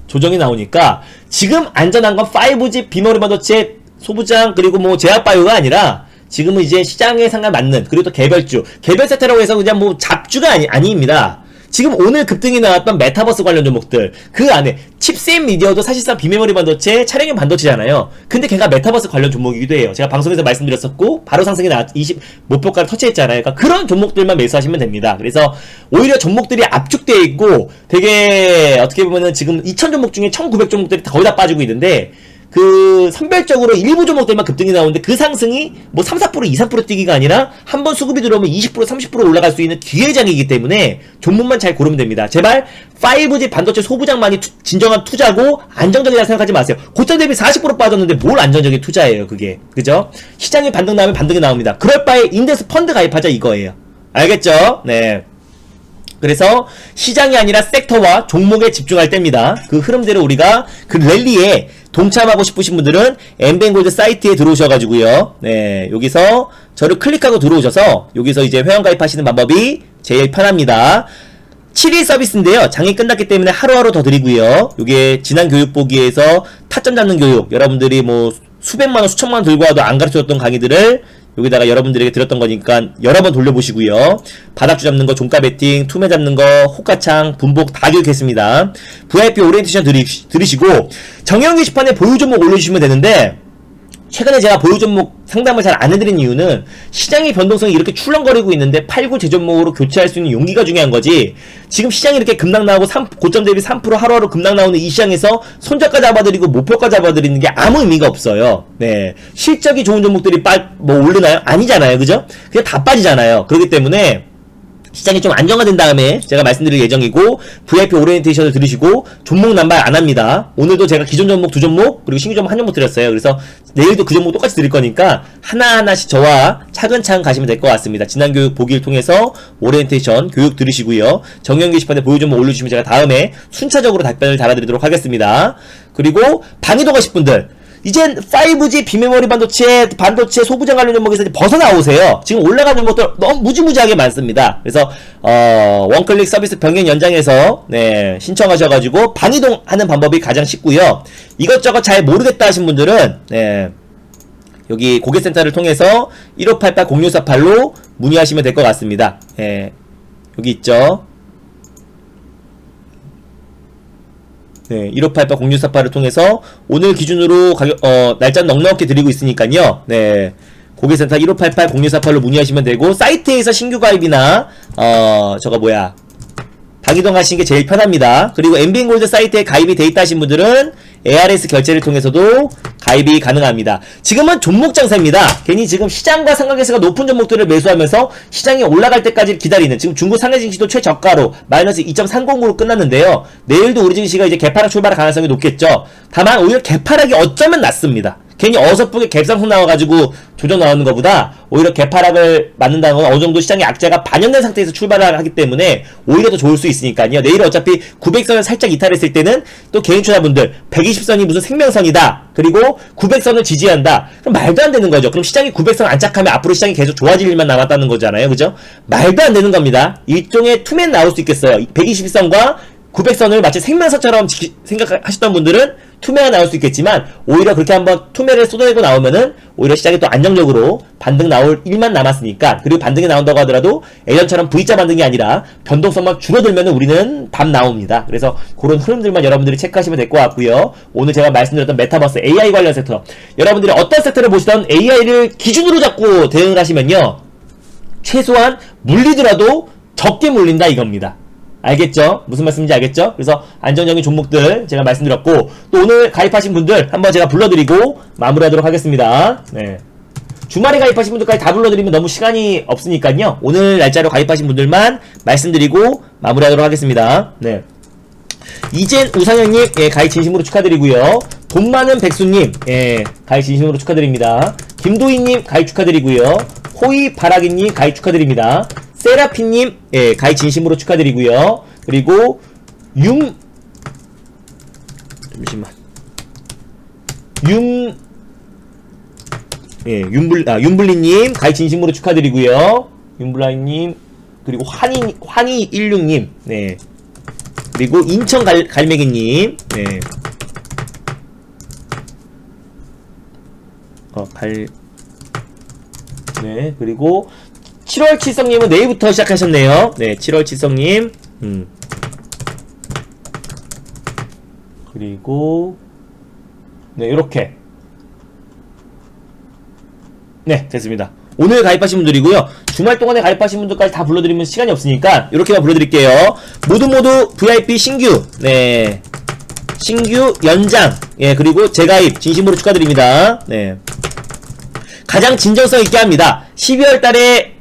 조정이 나오니까 지금 안전한 건 5G, 비메모리 반도체, 소부장 그리고 뭐 제약바이오가 아니라 지금은 이제 시장에 상관맞는 그리고 또 개별주, 개별 세트라고 해서 그냥 뭐 잡주가 아닙니다. 지금 오늘 급등이 나왔던 메타버스 관련 종목들 그 안에 칩셋 미디어도 사실상 비메모리 반도체, 차량용 반도체잖아요. 근데 걔가 메타버스 관련 종목이기도 해요. 제가 방송에서 말씀드렸었고 바로 상승이 20 목표가를 터치했잖아요. 그러니까 그런 종목들만 매수하시면 됩니다. 그래서 오히려 종목들이 압축되어 있고 되게 어떻게 보면은 지금 2000 종목 중에 1900 종목들이 거의 다 빠지고 있는데 그 선별적으로 일부 종목들만 급등이 나오는데 그 상승이 뭐 3, 4%, 2, 3% 뛰기가 아니라 한번 수급이 들어오면 20%, 30% 올라갈 수 있는 기회 장이기 때문에 종목만 잘 고르면 됩니다. 제발 5G 반도체 소부장만이 진정한 투자고 안정적이라 생각하지 마세요. 고점 대비 40% 빠졌는데 뭘 안정적인 투자예요 그게. 그죠? 시장이 반등 나오면 반등이 나옵니다. 그럴 바에 인덱스 펀드 가입하자 이거예요. 알겠죠? 네. 그래서 시장이 아니라 섹터와 종목에 집중할 때입니다. 그 흐름대로 우리가 그 랠리에 동참하고 싶으신 분들은 엠비엔골드 사이트에 들어오셔가지고요. 네, 여기서 저를 클릭하고 들어오셔서 여기서 이제 회원 가입하시는 방법이 제일 편합니다. 7일 서비스인데요. 장이 끝났기 때문에 하루하루 더 드리고요. 요게 지난 교육 보기에서 타점 잡는 교육, 여러분들이 뭐 수백만원, 수천만원 들고 와도 안 가르쳐줬던 강의들을 여기다가 여러분들에게 드렸던 거니까 여러 번 돌려보시고요. 바닥주 잡는 거, 종가 베팅, 투매 잡는 거, 호가창, 분복 다 교육했습니다. VIP 오리엔테이션 들으시고 정형 게시판에 보유 종목 올려주시면 되는데 최근에 제가 보유 종목 상담을 잘 안 해드린 이유는 시장의 변동성이 이렇게 출렁거리고 있는데 팔고 재종목으로 교체할 수 있는 용기가 중요한 거지. 지금 시장이 이렇게 급락 나오고 고점 대비 3% 하루하루 급락 나오는 이 시장에서 손절가 잡아드리고 목표가 잡아드리는 게 아무 의미가 없어요. 네, 실적이 좋은 종목들이 뭐 오르나요? 아니잖아요, 그죠? 그냥 다 빠지잖아요. 그렇기 때문에 시장이 좀 안정화된 다음에 제가 말씀드릴 예정이고 VIP 오리엔테이션을 들으시고 종목 남발 안 합니다. 오늘도 제가 기존 종목 2종목 그리고 신규 종목 1종목 드렸어요. 그래서 내일도 그 종목 똑같이 드릴 거니까 하나하나씩 저와 차근차근 가시면 될 것 같습니다. 지난 교육 보기를 통해서 오리엔테이션 교육 들으시고요. 정형 게시판에 보유 종목 올려주시면 제가 다음에 순차적으로 답변을 달아드리도록 하겠습니다. 그리고 방해도 가실 분들 이젠 5G 비메모리 반도체 소부장 관련 종목에서 벗어나오세요. 지금 올라가는 종목들 너무 무지무지하게 많습니다. 그래서 원클릭 서비스 병행 연장해서 네, 신청하셔가지고 방이동 하는 방법이 가장 쉽고요. 이것저것 잘 모르겠다 하신 분들은 네, 여기 고객센터를 통해서 1588-0648로 문의하시면 될 것 같습니다. 네, 여기 있죠. 네, 1588-0648을 통해서 오늘 기준으로 가격, 날짜는 넉넉히 드리고 있으니까요. 네, 고객센터 1588-0648로 문의하시면 되고 사이트에서 신규 가입이나 방이동 하시는 게 제일 편합니다. 그리고 엠비엔골드 사이트에 가입이 돼 있다 하신 분들은 ARS 결제를 통해서도 가입이 가능합니다. 지금은 종목 장세입니다. 괜히 지금 시장과 상관계수가 높은 종목들을 매수하면서 시장이 올라갈 때까지 기다리는 지금 중국 상해 증시도 최저가로 마이너스 2.30으로 끝났는데요. 내일도 우리 증시가 이제 개파락 출발할 가능성이 높겠죠. 다만 오히려 개파락이 어쩌면 낮습니다. 괜히 어설프게 갭상승 나와가지고 조정 나오는 것보다 오히려 개파락을 맞는다는 건 어느 정도 시장의 악재가 반영된 상태에서 출발을 하기 때문에 오히려 더 좋을 수 있으니까요. 내일 어차피 900선을 살짝 이탈했을 때는 또 개인 투자분들 120선이 무슨 생명선이다. 그리고 900선을 지지한다. 그럼 말도 안 되는 거죠. 그럼 시장이 900선 안착하면 앞으로 시장이 계속 좋아질 일만 남았다는 거잖아요. 그죠? 말도 안 되는 겁니다. 일종의 투맨 나올 수 있겠어요. 120선과 900선을 마치 생명선처럼 생각하셨던 분들은 투매가 나올 수 있겠지만 오히려 그렇게 한번 투매를 쏟아내고 나오면은 오히려 시장이 또 안정적으로 반등 나올 일만 남았으니까 그리고 반등이 나온다고 하더라도 예전처럼 V자 반등이 아니라 변동성만 줄어들면은 우리는 밥 나옵니다. 그래서 그런 흐름들만 여러분들이 체크하시면 될 것 같고요. 오늘 제가 말씀드렸던 메타버스 AI 관련 섹터 여러분들이 어떤 섹터를 보시던 AI를 기준으로 잡고 대응을 하시면요 최소한 물리더라도 적게 물린다 이겁니다. 알겠죠? 무슨 말씀인지 알겠죠? 그래서 안정적인 종목들 제가 말씀드렸고 또 오늘 가입하신 분들 한번 제가 불러드리고 마무리하도록 하겠습니다. 네. 주말에 가입하신 분들까지 다 불러드리면 너무 시간이 없으니까요. 오늘 날짜로 가입하신 분들만 말씀드리고 마무리하도록 하겠습니다. 네. 이젠 우상현님 예, 가입 진심으로 축하드리고요. 돈 많은 백수님 예, 가입 진심으로 축하드립니다. 김도희님 가입 축하드리고요. 호이바라기님 가입 축하드립니다. 세라핀님 예, 가입 진심으로 축하드리고요. 그리고 윤블리님 가입 진심으로 축하드리고요. 윤블라이님 그리고 환희16님 네. 그리고 인천 갈매기님 네. 네 그리고 7월 칠성님은 내일부터 시작하셨네요. 네 7월 칠성님 그리고 네 요렇게 네 됐습니다. 오늘 가입하신 분들이고요. 주말 동안에 가입하신 분들까지 다 불러드리면 시간이 없으니까 이렇게만 불러드릴게요. 모두 VIP 신규 네 신규 연장 예 그리고 재가입 진심으로 축하드립니다. 네 가장 진정성 있게 합니다. 12월달에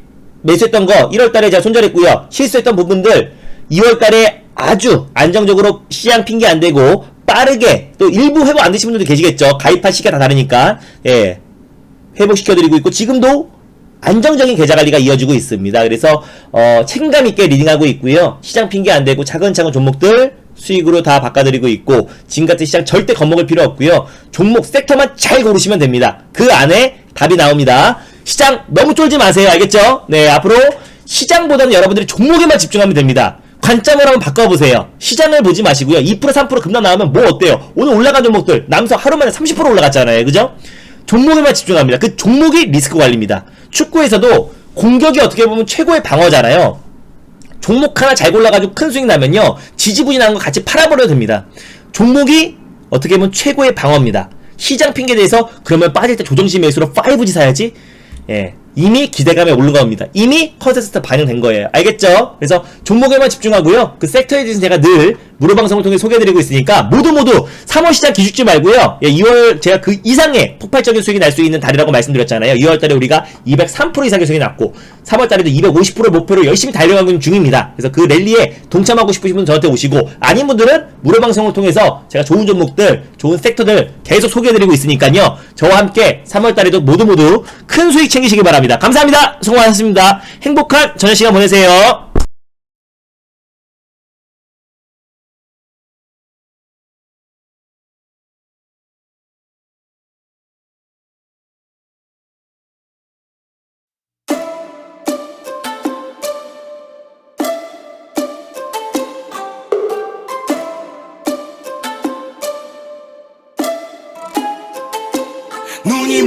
매수했던 거 1월달에 제가 손절했고요. 실수했던 부분들 2월달에 아주 안정적으로 시장 핑계 안되고 빠르게 또 일부 회복 안되신 분들도 계시겠죠. 가입할 시기가 다 다르니까 예 회복시켜드리고 있고 지금도 안정적인 계좌관리가 이어지고 있습니다. 그래서 책임감있게 리딩하고 있고요. 시장 핑계 안되고 차근차근 종목들 수익으로 다 바꿔드리고 있고 지금같은 시장 절대 겁먹을 필요 없고요. 종목 섹터만 잘 고르시면 됩니다. 그 안에 답이 나옵니다. 시장 너무 쫄지 마세요. 알겠죠? 네 앞으로 시장보다는 여러분들이 종목에만 집중하면 됩니다. 관점을 한번 바꿔보세요. 시장을 보지 마시고요. 2% 3% 급락 나오면 뭐 어때요? 오늘 올라간 종목들 남서 하루 만에 30% 올라갔잖아요. 그죠? 종목에만 집중합니다. 그 종목이 리스크 관리입니다. 축구에서도 공격이 어떻게 보면 최고의 방어잖아요. 종목 하나 잘 골라가지고 큰 수익 나면요 지지부진한 거 같이 팔아버려도 됩니다. 종목이 어떻게 보면 최고의 방어입니다. 시장 핑계에 대해서 그러면 빠질 때 조정시 매수로 5G 사야지 예 이미 기대감에 오른 겁니다. 이미 컨센서스 반영된 거예요. 알겠죠? 그래서 종목에만 집중하고요. 그 섹터에 대해서 제가 늘 무료방송을 통해 소개해드리고 있으니까 모두 3월 시장 기죽지 말고요. 예, 2월 제가 그 이상의 폭발적인 수익이 날 수 있는 달이라고 말씀드렸잖아요. 2월달에 우리가 203% 이상의 수익이 났고 3월달에도 250% 목표로 열심히 달려가고 있는 중입니다. 그래서 그 랠리에 동참하고 싶으신 분은 저한테 오시고 아닌 분들은 무료방송을 통해서 제가 좋은 종목들, 좋은 섹터들 계속 소개해드리고 있으니까요. 저와 함께 3월달에도 모두 큰 수익 챙기시기 바랍니다. 감사합니다. 수고 많으셨습니다. 행복한 저녁 시간 보내세요. 눈이